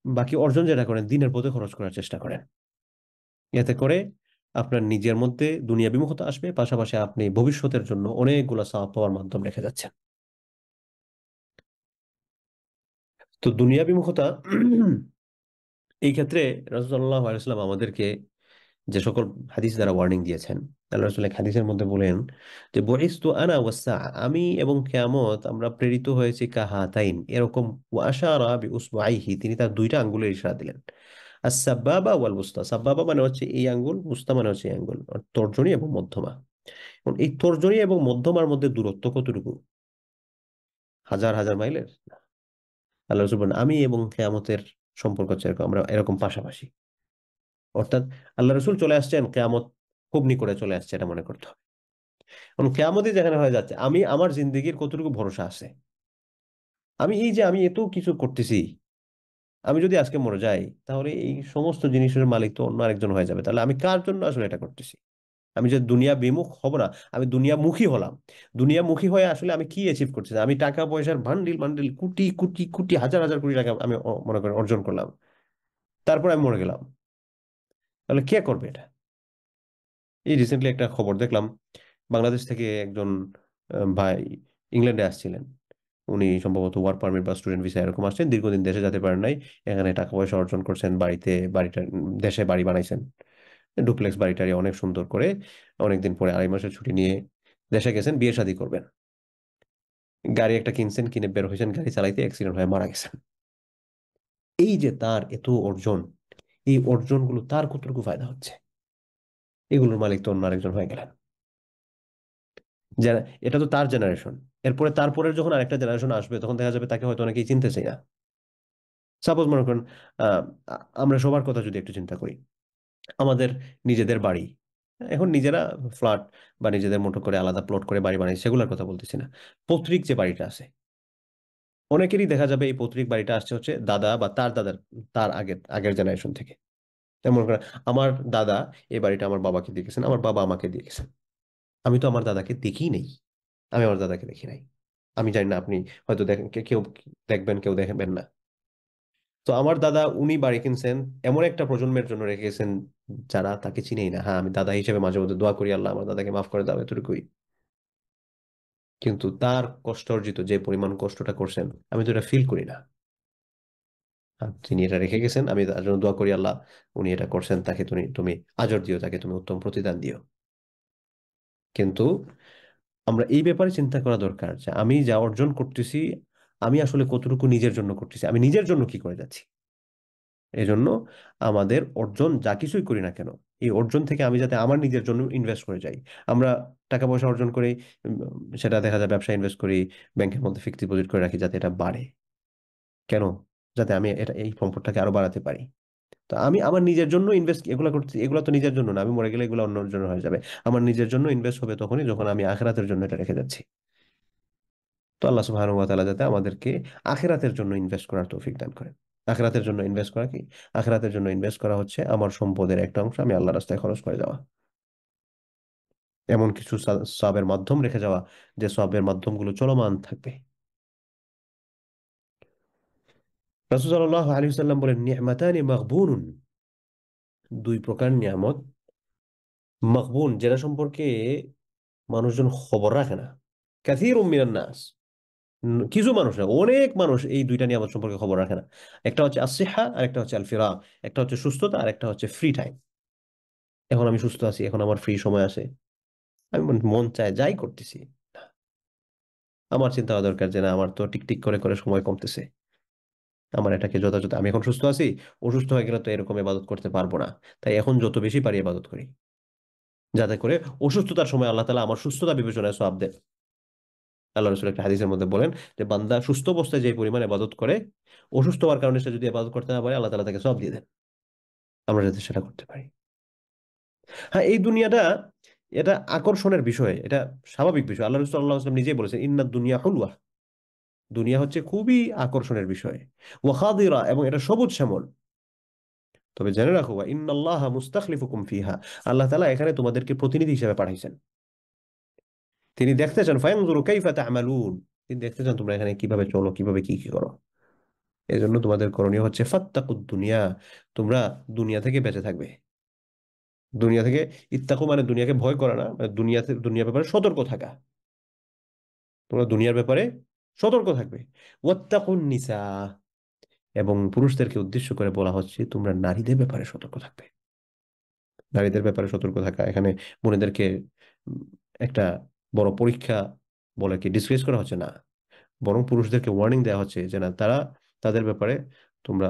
বাকি অর্জন যেটা করেন দিনের পথে খরচ করার চেষ্টা করেন। এতে করে আপনার নিজের মধ্যে দুনিয়া বিমুখতা আসবে, পাশাপাশি আপনি ভবিষ্যতের জন্য অনেকগুলো সওয়াব পাওয়ার মাধ্যম রেখে যাচ্ছেন। তো দুনিয়া বিমুখতা এই ক্ষেত্রে রাসূলুল্লাহ সাল্লাল্লাহু আলাইহি ওয়াসাল্লাম আমাদেরকে যে সকল হাদিস দ্বারা ওয়ার্নিং দিয়েছেন, আল্লাহ রাসূল এক হাদিসের মধ্যে বলেন যে বুইসতু আনা ওয়াসসা, আমি এবং কিয়ামত আমরা প্রেরিত হয়েছি কাহাতাইন, এরকম, ওয়া আশারা বিউসবাইহি, তিনি তার দুইটা আঙ্গুলের ইশারা দিলেন, আস-সাব্বাবা ওয়াল বুসতা, সাব্বাবা মানে হচ্ছে এই আঙ্গুল, বুসতা মানে হচ্ছে এই আঙ্গুল, তর্জনী এবং মধ্যমা। এখন এই তর্জনী এবং মধ্যমার মধ্যে দূরত্ব কতটুকু? হাজার হাজার মাইলের? আল্লাহ রাসূল বলেন আমি এবং কিয়ামতের সম্পর্ক হচ্ছে এরকম, আমরা এরকম পাশাপাশি। অর্থাৎ আল্লাহ রসুল চলে আসছেন, কেয়ামত খুব নিকটে চলে আসছে, এটা মনে করতে হবে। কারণ কেয়ামতই যেখানে হয়ে যাচ্ছে, আমি আমার জিন্দগির কতটুকু ভরসা আছে, আমি এই যে আমি এত কিছু করতেছি, আমি যদি আজকে মরে যাই তাহলে এই সমস্ত জিনিসের মালিক তো অন্য আরেকজন হয়ে যাবে, তাহলে আমি কার জন্য আসলে এটা করতেছি? আমি যে দুনিয়া বিমুখ হব না, আমি দুনিয়ামুখী হলাম, দুনিয়ামুখী হয়ে আসলে আমি কি অ্যাচিভ করতেছি? আমি টাকা পয়সার বান্ডিল বান্ডিল কোটি কোটি কোটি হাজার হাজার কোটি টাকা আমি মনে করেন অর্জন করলাম, তারপর আমি মরে গেলাম, তাহলে কে করবে এটা? এই রিসেন্টলি একটা খবর দেখলাম, বাংলাদেশ থেকে একজন ভাই ইংল্যান্ডে আসছিলেন, উনি সম্ভবত ওয়ার্ক পারমিট বা স্টুডেন্ট ভিসা এরকম আসছেন, দীর্ঘদিন দেশে যেতে পারেন নাই, এখানে টাকা পয়সা অর্জন করছেন, বাড়িটা দেশে বাড়ি বানাইছেন, ডুপ্লেক্স বাড়িটারি অনেক সুন্দর করে, অনেকদিন পরে 2.5 মাসের ছুটি নিয়ে দেশে গেছেন, বিয়ে শাদী করবেন, গাড়ি একটা কিনছেন, কিনে বের হয়েছেন, গাড়ি চালাইতে অ্যাক্সিডেন্ট হয়ে মারা গেছেন। এই যে তার এত অর্জন, এই অর্জনগুলো তার কতটুকু ফায়দা হচ্ছে? এগুলোর মালিক তো অন্য আরেকজন হয়ে গেলেন। এটা তো তার জেনারেশন, এরপরে তারপরের যখন আরেকটা জেনারেশন আসবে তখন দেখা যাবে তাকে হয়তো অনেকেই চিনতেছে না। সাপোজ মনে করেন আহ, আমরা সবার কথা যদি একটু চিন্তা করি, আমাদের নিজেদের বাড়ি, এখন নিজেরা ফ্ল্যাট বা নিজেদের মতো করে আলাদা প্লট করে বাড়ি বানাই, সেগুলোর কথা বলতেছি না। পৈতৃক যে বাড়িটা আছে, অনেকেরই দেখা যাবে এই পৈতৃক বাড়িটা আসছে হচ্ছে দাদা বা তার দাদার, তার আগের আগের জেনারেশন থেকে। যেমন করে আমার দাদা এই বাড়িটা আমার বাবাকে দিয়ে গেছেন, আমার বাবা আমাকে দিয়ে গেছেন। আমি তো আমার দাদাকে দেখিই নেই, আমি আমার দাদাকে দেখি নাই। আমি জানি না, আপনি হয়তো দেখেন, কেউ দেখবেন কেউ দেখবেন না। তো আমার দাদা উনি বাড়ি কিনছেন, এমন একটা প্রজন্মের জন্য রেখে গেছেন যারা তাকে চিনেই না। হ্যাঁ, আমি দাদা হিসেবে মাঝে মধ্যে দোয়া করি, আল্লাহ আমার দাদাকে মাফ করে দাও, এতটুকুই। কিন্তু তার কষ্ট অর্জিত যে পরিমাণ কষ্টটা করছেন, আমি তো এটা ফিল করি না। আর তিনি এটা রেখে গেছেন, আমি তার জন্য দোয়া করি, আল্লাহ উনি এটা করছেন, তাকে তুমি তুমি আজর দিও, তাকে তুমি উত্তম প্রতিদান দিও। কিন্তু আমরা এই ব্যাপারে চিন্তা করা দরকার যে আমি যা অর্জন করতেছি, আমি আসলে কতটুকু নিজের জন্য করতেছি, আমি নিজের জন্য কি করে যাচ্ছি। এজন্য আমাদের অর্জন যা কিছুই করি না কেন, এই অর্জন থেকে আমি যাতে আমার নিজের জন্য ইনভেস্ট করে যাই। আমরা টাকা পয়সা অর্জন করি, উম, সেটা দেখা যায় ব্যবসায় ইনভেস্ট করি, ব্যাংকের মধ্যে ফিক্সড ডিপোজিট করে রাখি যাতে এটা বাড়ে। কেন? যাতে আমি এটা এই সম্পদটাকে আরো বাড়াতে পারি। তো আমি আমার নিজের জন্য ইনভেস্ট এগুলো করছি, এগুলো তো নিজের জন্য না, আমি মরে গেলে এগুলো অন্যের জন্য হয়ে যাবে। আমার নিজের জন্য ইনভেস্ট হবে তখনই যখন আমি আখিরাতের জন্য এটা রেখে যাচ্ছি। তো আল্লাহ সুবহানাহু ওয়া তাআলা যাতে আমাদেরকে আখিরাতের জন্য ইনভেস্ট করার তৌফিক দান করেন। আখিরাতের জন্য ইনভেস্ট করা কি? আখিরাতের জন্য ইনভেস্ট করা হচ্ছে আমার সম্পদের একটা অংশ আমি আল্লাহর রাস্তায় খরচ করে যাওয়া, এমন কিছু সওয়াবের মাধ্যম রেখে যাওয়া যে সওয়াবের মাধ্যমগুলো চলমান থাকবে। রাসূল সাল্লাল্লাহু আলাইহি ওয়াসাল্লাম বলেন, নি'মাতানি মাগবুনুন, দুই প্রকার নিয়ামত মাগবুন, যেটা সম্পর্কে মানুষজন খবর রাখে না। কাসীরুম মিনান নাস, কিছু মানুষ না, অনেক মানুষ এই দুইটা নিয়ামত সম্পর্কে খবর রাখে না। একটা হচ্ছে আসিহা আর একটা হচ্ছে আল ফিরাগ। একটা হচ্ছে সুস্থতা আর একটা হচ্ছে ফ্রি টাইম। এখন আমি সুস্থ আছি, এখন আমার ফ্রি সময় আছে, আমি মন চায় যাই করতেছি। আমার চিন্তা হওয়া দরকার যে না, আমার তো টিক টিক করে করে সময় কমতেছে, আমার এটাকে যথাযথ, আমি এখন সুস্থ আছি, অসুস্থ হয়ে গেলে তো এরকম ইবাদত করতে পারবো না। তাই এখন যত বেশি পারি ইবাদত করি, যাতে করে অসুস্থতার সময় আল্লাহ তাআলা আমার সুস্থতা বিবেচনায় সওয়াব দেন। আল্লাহ রাসূল একটা হাদিসের মধ্যে বলেন যে বান্দা সুস্থ অবস্থায় যে পরিমাণ ইবাদত করে, অসুস্থ হওয়ার কারণে সে যদি ইবাদত করতে না পারে, আল্লাহ তাআলা তাকে সওয়াব দিয়ে দেন। আমরা যাতে সেটা করতে পারি। হ্যাঁ, এই দুনিয়াটা, এটা আকর্ষণের বিষয়, এটা স্বাভাবিক বিষয়। আল্লাহ রাসূল সাল্লাল্লাহু আলাইহি ওয়াসাল্লাম নিজেই বলেছেন, ইন্নাদ দুনিয়া হুলওয়া, দুনিয়া হচ্ছে খুবই আকর্ষণের বিষয়। ওয়া খাদিরা, এবং এটা সবুজ শ্যামল। তবে জেনে রাখো, ওয়া ইন্নাল্লাহা মুস্তাখলিফুকুম ফিহা, আল্লাহ তাআলা এখানে তোমাদেরকে প্রতিনিধি হিসেবে পাঠাইছেন। তিনি দেখতে চান, ফায়ানজুরু কাইফা তা'মালুন, তিনি দেখতে চান তোমরা এখানে কিভাবে চলো, কিভাবে কি কি করো। এজন্য তোমাদের করণীয় হচ্ছে ফাত্তাকুদ দুনিয়া, তোমরা দুনিয়া থেকে বেঁচে থাকবে। দুনিয়া থেকে, ইত্তাকু মানে দুনিয়াকে ভয় করা না, মানে দুনিয়ার ব্যাপারে সতর্ক থাকা। তোমরা দুনিয়ার ব্যাপারে সতর্ক থাকবে। ওয়াত্তাকুন নিসা, এবং পুরুষদেরকে উদ্দেশ্য করে বলা হচ্ছে তোমরা নারীদের ব্যাপারে সতর্ক থাকবে। নারীদের ব্যাপারে সতর্ক থাকা এখানে বোনেদেরকে উম, একটা বড় পরীক্ষা বলে কি ডিসকাস করা হচ্ছে না, বরং পুরুষদেরকে ওয়ার্নিং দেওয়া হচ্ছে যে না, তাদের ব্যাপারে তোমরা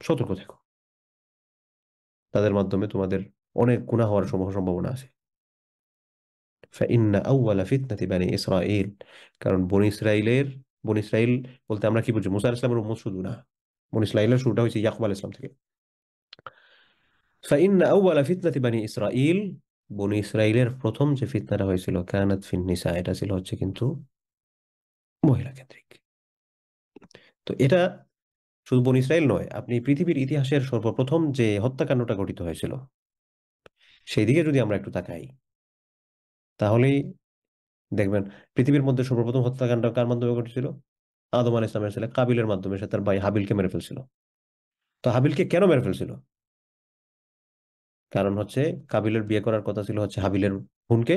সতর্ক থাকো। তাদের মাধ্যমে তোমাদের অনেক গুনাহ হওয়ার সম্ভাবনা আছে। ফাইন্না আউওয়ালা ফিতনাতি বানি ইসরাইল, কারণ বনি ইসরাইল বলতে আমরা কি বুঝি? মুসা আলাইহিস সালামের উম্মত শুধু না, বনি ইসরাইলের শুরুটা হয়েছে ইয়াকুব আলাইহিস সালাম থেকে। ফাইন্না আউওয়ালা ফিতনাতি বানি ইসরাইল, বনি ইসরাইলের প্রথম যে ফিতনাটা হয়েছিল কানাত ফিন নিসা, এটা ছিল হচ্ছে কিন্তু মহিলা কেন্দ্রিক। তো এটা শুধু বনি ইসরাইল নয়, আপনি পৃথিবীর ইতিহাসের সর্বপ্রথম যে হত্যাকাণ্ডটা ঘটিত হয়েছিল সেই দিকে যদি আমরা একটু তাকাই, তাহলেই দেখবেন পৃথিবীর মধ্যে সর্বপ্রথম হত্যাকাণ্ড কার মাধ্যমে ঘটেছিল? আদম আলাইহিস সালামের ছেলে কাবিলের মাধ্যমে। সে তার ভাই হাবিলকে মেরে ফেলছিল। তো হাবিলকে কেন মেরে ফেলছিল? কারণ হচ্ছে কাবিলের বিয়ে করার কথা ছিল হচ্ছে হাবিলের বোনকে,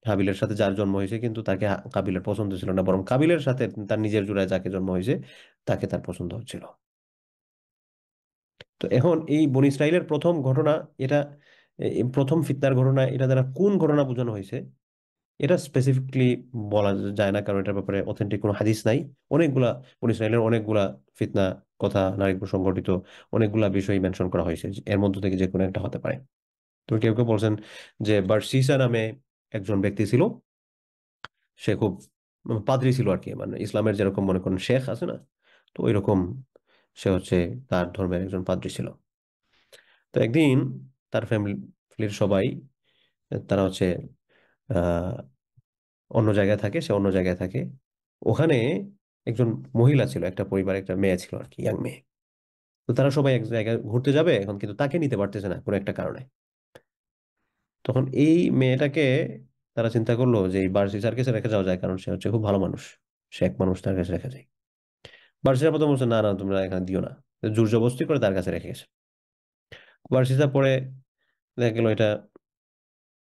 হাবিলের সাথে যার জন্ম হয়েছে, কিন্তু তাকে কাবিলের পছন্দ ছিল না, বরং কাবিলের সাথে তার নিজের জোড়ায় যাকে জন্ম হয়েছে তাকে তার পছন্দ হচ্ছিল। তো এখন এই বনী ইসরাইলের প্রথম ঘটনা, এটা এই প্রথম ফিতনার ঘটনা, এটা দ্বারা কোন ঘটনা বোঝানো হয়েছে এটা স্পেসিফিকলি বলা যায় না, কারণ এটার ব্যাপারে অথেন্টিক কোনো হাদিস নাই। অনেকগুলা বনী ইসরাইলের অনেকগুলা ফিতনা কথা, নারী সংগঠিত অনেকগুলা বিষয় মেনশন করা হয়েছে, এর মধ্য থেকে যে কোনো একটা হতে পারে। তো কেউ কেউ বলছেন যে বার্সিসা নামে একজন ব্যক্তি ছিল, সে খুব পাদ্রী ছিল আর কি, মানে ইসলামের যেরকম মনে করেন শেখ আছে না, তো ওই রকম সে হচ্ছে তার ধর্মের একজন পাদ্রী ছিল। তো একদিন তার ফ্যামিলির সবাই, তারা হচ্ছে আহ অন্য জায়গায় থাকে, সে অন্য জায়গায় থাকে। ওখানে একজন মহিলা ছিল, একটা পরিবার, একটা মেয়ে ছিল আর কি, ইয়াং মেয়ে। তো তারা সবাই এক জায়গায় ঘুরতে যাবে এখন, কিন্তু তাকে নিতে পারতেছে না কোনো একটা কারণে। তখন এই মেয়েটাকে তারা চিন্তা করলো যে এই বার্সি স্যার কাছে রেখে যাওয়া যায়, কারণ সে হচ্ছে খুব ভালো মানুষ, সে এক মানুষ, তার কাছে রেখে যায়। বার্সি স্যার প্রথম বলছে, না না, তোমরা এখানে দিও না। জোর জবরদস্তি করে তার কাছে রেখে গেছে। বার্সি স্যার পরে দেখা গেল এটা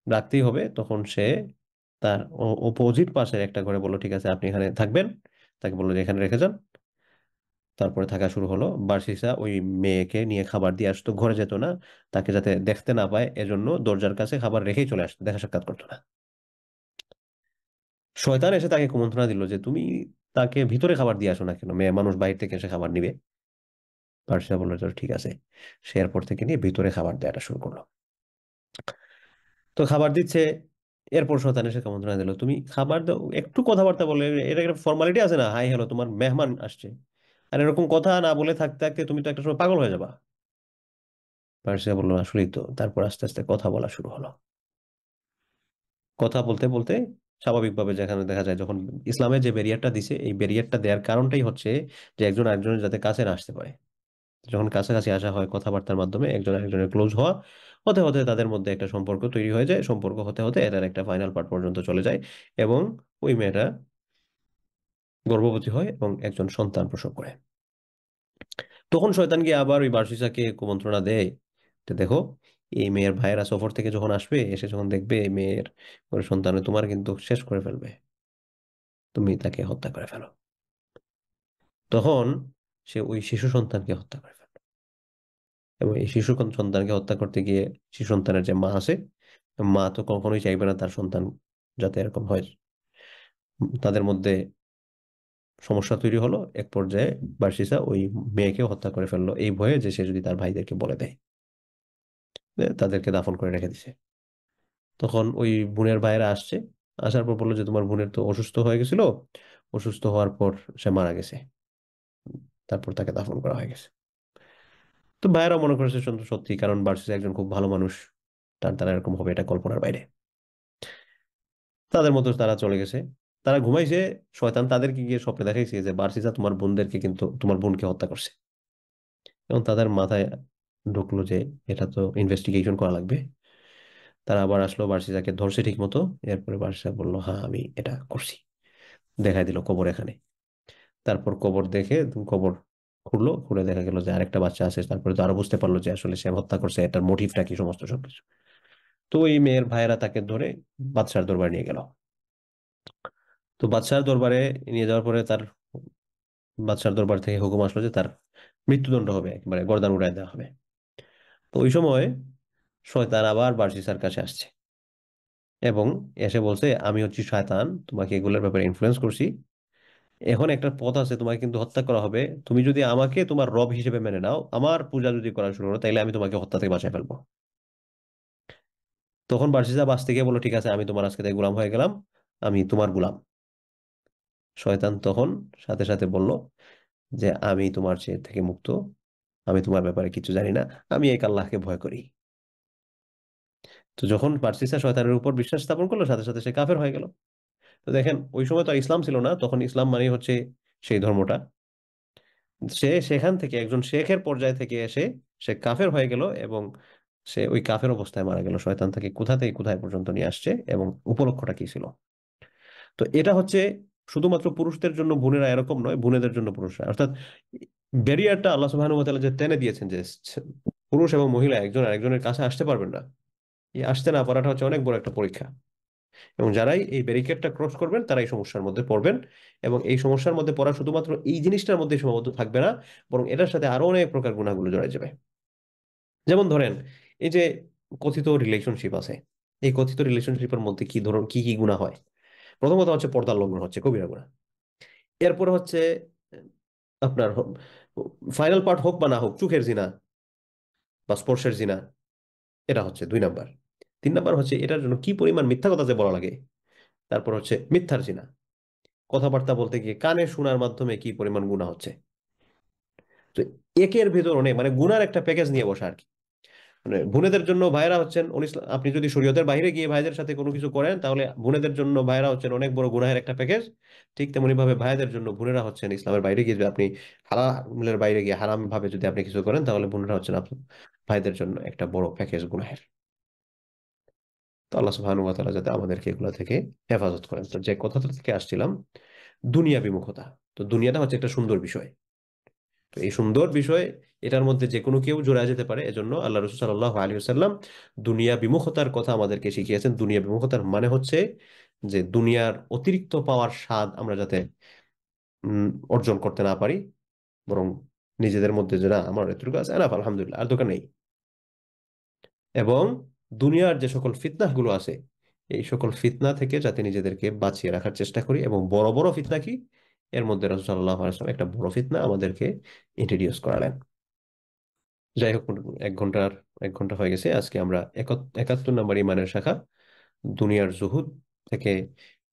রাখতেই হবে, তখন সে তার অপোজিট পাশের একটা ঘরে বললো, ঠিক আছে আপনি এখানে থাকবেন। তাকে বললো যে এখানে রেখে যান। তারপরে থাকা শুরু হলো। বার্সিসা ওই মেয়েকে নিয়ে খাবার দিয়ে আসতো, ঘরে যেত না, তাকে যাতে দেখতে না পায় এজন্য দরজার কাছে খাবার রেখেই চলে আসতো, দেখা সাক্ষাৎ করতো না। শয়তান এসে তাকে কুমন্ত্রণা দিল যে তুমি তাকে ভিতরে খাবার দিয়ে আসো না কেন, মেয়ে মানুষ বাইরে থেকে এসে খাবার নিবে। বার্সিসা বললো চলো ঠিক আছে। সে এরপর থেকে নিয়ে ভিতরে খাবার দেওয়াটা শুরু করলো। তো খাবার দিচ্ছে। এরপর শয়তান এসে কুমন্ত্রণা দিল, তুমি খাবার দাও, একটু কথাবার্তা বলে, এটা একটা ফর্মালিটি আছে না, হাই হ্যালো, তোমার মেহমান আসছে, আর এরকম কথা না বলে থাকতে থাকতে তুমি তো একটা সময় পাগল হয়ে যাবা। পার্সিয়া বললো আসলেই তো। তারপর আস্তে আস্তে কথা বলা শুরু হলো। কথা বলতে বলতে স্বাভাবিকভাবে, যেখানে দেখা যায় যখন ইসলামের যে ব্যারিয়ারটা দিছে, এই ব্যারিয়ারটা দেওয়ার কারণটাই হচ্ছে যে একজন আরেকজনের যাতে কাছে না আসতে পারে। যখন কাছাকাছি আসা হয় কথাবার্তার মাধ্যমে, একজন আরেকজনের ক্লোজ হওয়া, হতে হতে তাদের মধ্যে একটা সম্পর্ক তৈরি হয়ে যায়। সম্পর্ক হতে হতে এটার একটা ফাইনাল পার্ট পর্যন্ত চলে যায়, এবং ওই মেয়েটা গর্ভবতী হয় এবং একজন সন্তান প্রসব করে। তখন শয়তান গিয়ে আবার ওই বার্সিসাকে কুমন্ত্রণা দেয় যে দেখো, এই মেয়ের ভাইয়েরা সফর থেকে যখন আসবে, এসে যখন দেখবে এই মেয়ের ওর সন্তান তোমার কিন্তু শেষ করে ফেলবে, তুমি তাকে হত্যা করে ফেলো। তখন সে ওই শিশু সন্তানকে হত্যা করে ফেলে। এবং এই শিশু সন্তানকে হত্যা করতে গিয়ে শিশু সন্তানের যে মা আছে, মা তো কখনোই চাইবে না তার সন্তান যাতে এরকম হয়। তাদের মধ্যে সমস্যা তৈরি হলো। এক পর্যায়ে বার্সিসা ওই মেয়েকে হত্যা করে ফেললো, এই ভয়ে যে সে যদি তার ভাইদেরকে বলে দেয়, তাদেরকে দাফন করে রেখে দিছে। তখন ওই বোনের ভাইয়েরা আসছে। আসার পর বললো যে তোমার বোনের তো অসুস্থ হয়ে গেছিল, অসুস্থ হওয়ার পর সে মারা গেছে, তারপর তাকে দাফন করা হয়ে গেছে। তো ভাইয়েরা মনে করেছে সত্যি, কারণ বার্সিস একজন খুব ভালো মানুষ, তার দ্বারা এরকম হবে এটা কল্পনার বাইরে। তাদের মতো তারা চলে গেছে। তারা ঘুমাইছে। শয়তান তাদেরকে গিয়ে স্বপ্নে দেখাইছে যে বার্সিসা তোমার বোনদেরকে কিন্তু, তোমার বোনকে হত্যা করছে। এবং তাদের মাথায় ঢুকলো যে এটা তো ইনভেস্টিগেশন করা লাগবে। তারা আবার আসলো, বার্সিসাকে ধরছে ঠিক মতো। এরপরে বার্সিসা বললো হ্যাঁ আমি এটা করছি, দেখাই দিল কবর এখানে। তারপর কবর দেখে, কবর খুললো, খুলে দেখা গেল যে আরেকটা বাচ্চা আছে। তারপরে তো আরো বুঝতে পারলো যে আসলে সে হত্যা করছে, এটার মোটিভটা কি, সমস্ত সবকিছু। তো এই মেয়ের ভাইয়েরা তাকে ধরে বাদশার দরবারে নিয়ে গেল। তো বাদশার দরবারে নিয়ে যাওয়ার পরে তার, বাদশার দরবার থেকে হুকুম আসলো যে তার মৃত্যুদণ্ড হবে, একেবারে গর্দান উড়ায় দেওয়া হবে। তো ওই সময় শয়তান আবার বার্সিসার কাছে আসছে এবং এসে বলছে, আমি হচ্ছি শয়তান, তোমাকে এগুলোর ব্যাপারে ইনফ্লুয়েন্স করছি। এখন একটা পথ আছে, তোমাকে কিন্তু হত্যা করা হবে। তুমি যদি আমাকে তোমার রব হিসেবে মেনে নাও, আমার পূজা যদি করা শুরু করো, তাইলে আমি তোমাকে হত্যা থেকে বাঁচাই ফেলবো। তখন বার্সিসা বাঁচতে গিয়ে বলো, ঠিক আছে আমি তোমার আজকে থেকে গোলাম হয়ে গেলাম, আমি তোমার গোলাম। শয়তান তখন সাথে সাথে বলল যে আমি তোমার চেয়ে থেকে মুক্ত, আমি তোমার ব্যাপারে কিছু জানি না, আমি এক আল্লাহকে ভয় করি। তো যখন বার্সিসা শয়তানের উপর বিশ্বাস স্থাপন করলো, সাথে সাথে সে কাফের হয়ে গেল। তো দেখেন, ওই সময় তো আর ইসলাম ছিল না, তখন ইসলাম মানে হচ্ছে সেই ধর্মটা। সে সেখান থেকে একজন শেখের পর্যায় থেকে এসে সে কাফের হয়ে গেল, এবং সে ওই কাফের অবস্থায় মারা গেল। শয়তান তাকে কোথা থেকে কোথায় পর্যন্ত নিয়ে আসছে এবং উপলক্ষটা কি ছিল। তো এটা হচ্ছে শুধুমাত্র পুরুষদের জন্য বোনেরা এরকম নয়, বোনেদের জন্য পুরুষরা, অর্থাৎ ব্যারিয়ারটা আল্লাহ সুবহানাহু ওয়া তাআলা যে টেনে দিয়েছেন যে পুরুষ এবং মহিলা একজন আরেকজনের কাছে আসতে পারবেন না, এই আসতে না পারাটা হচ্ছে অনেক বড় একটা পরীক্ষা। এবং যারাই এই ব্যারিকেডটা ক্রস করবেন তারাই সমস্যার মধ্যে পড়বেন। এবং এই সমস্যার মধ্যে পড়া শুধুমাত্র এই জিনিসটার মধ্যে সীমাবদ্ধ থাকবে না, বরং এটার সাথে আরো অনেক প্রকার গুণাগুলো জড়ায় যাবে। যেমন ধরেন, এই যে কথিত রিলেশনশিপ আছে, এই কথিত রিলেশনশিপের মধ্যে কি ধরুন কি কি গুণা হয়। প্রথমত হচ্ছে পর্দার লঙ্ঘন, হচ্ছে কবিরা গুনাহ। এরপরে হচ্ছে আপনার ফাইনাল পার্ট হোক বা না হোক, চোখের জিনা বা স্পর্শের জিনা, এটা হচ্ছে 2 নাম্বার। 3 নাম্বার হচ্ছে এটার জন্য কি পরিমাণ মিথ্যা কথা যে বলা লাগে। তারপর হচ্ছে মিথ্যার জিনা, কথাবার্তা বলতে গিয়ে কানে শোনার মাধ্যমে কি পরিমাণ গুনাহ হচ্ছে। তো একের ভেতর অনেক মানে গুনার একটা প্যাকেজ নিয়ে বসা আর কি। মানে বোনেদের জন্য ভাইরা হচ্ছেন আপনি যদি শরীয়তের বাইরে গিয়ে ভাইদের সাথে কোনো কিছু করেন তাহলে বোনেদের জন্য ভাইরা হচ্ছেন অনেক বড় গুনাহের একটা প্যাকেজ। ঠিক তেমনি ভাবে ভাইদের জন্য বোনেরা হচ্ছেন ইসলামের বাইরে গিয়ে যদি আপনি হালালের বাইরে গিয়ে হারাম ভাবে যদি আপনি কিছু করেন তাহলে বোনেরা হচ্ছেন আপনার ভাইদের জন্য একটা বড় প্যাকেজ গুনাহের। তো আল্লাহ সুবহানাহু ওয়া তাআলা যাতে আমাদেরকে এগুলো থেকে হেফাজত করেন। তো যে কথাটা থেকে আসছিলাম, দুনিয়া বিমুখতা। তো দুনিয়াটা হচ্ছে একটা সুন্দর বিষয়। তো এই সুন্দর বিষয়, এটার মধ্যে যে কোনো কেউ জড়ায় যেতে পারে। এজন্য আল্লাহ রাসূল সাল্লাল্লাহু আলাইহি ওয়াসাল্লাম দুনিয়া বিমুখতার কথা আমাদেরকে শিখিয়েছেন। দুনিয়া বিমুখতার মানে হচ্ছে যে দুনিয়ার অতিরিক্ত পাওয়ার স্বাদ আমরা যাতে উম, অর্জন করতে না পারি, বরং নিজেদের মধ্যে যে না আমার এতটুকু আছে না আলহামদুলিল্লাহ আর দোকান নেই। এবং দুনিয়ার যে সকল ফিতনা গুলো আছে এই সকল ফিতনা থেকে যাতে নিজেদেরকে বাঁচিয়ে রাখার চেষ্টা করি। এবং বড় বড় ফিতনা কি, এর মধ্যে রাসূল সাল্লাল্লাহু আলাইহি ওয়াসাল্লাম একটা বড় ফিতনা আমাদেরকে ইন্ট্রোডিউস করালেন। যাই হোক, এক ঘন্টার 1 ঘন্টা হয়ে গেছে। আজকে আমরা 71 নম্বর ইমানের শাখা দুনিয়ার জুহুদ থেকে,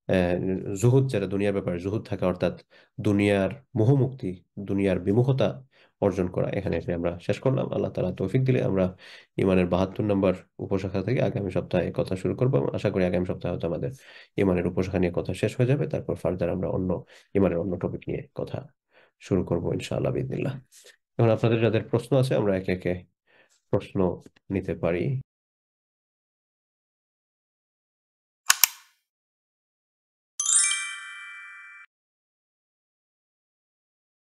আহ, জুহুদ যেটা দুনিয়ার ব্যাপারে জুহুদ থাকা, অর্থাৎ দুনিয়ার মোহমুক্তি, দুনিয়ার বিমুখতা অর্জন করা, এখানে এসে আমরা শেষ করলাম। আল্লাহ তাআলা তৌফিক দিলে আমরা ইমানের 72 নম্বর উপশাখা থেকে আগামী সপ্তাহে কথা শুরু করবো। আশা করি আগামী সপ্তাহে হয়তো আমাদের ইমানের উপশাখা নিয়ে কথা শেষ হয়ে যাবে। তারপর ফার্দার আমরা ইমানের অন্য টপিক নিয়ে কথা শুরু করবো ইনশাআল্লাহ বিইذনিল্লাহ। এখন আপনাদের যাদের প্রশ্ন আছে আমরা একে একে প্রশ্ন নিতে পারি।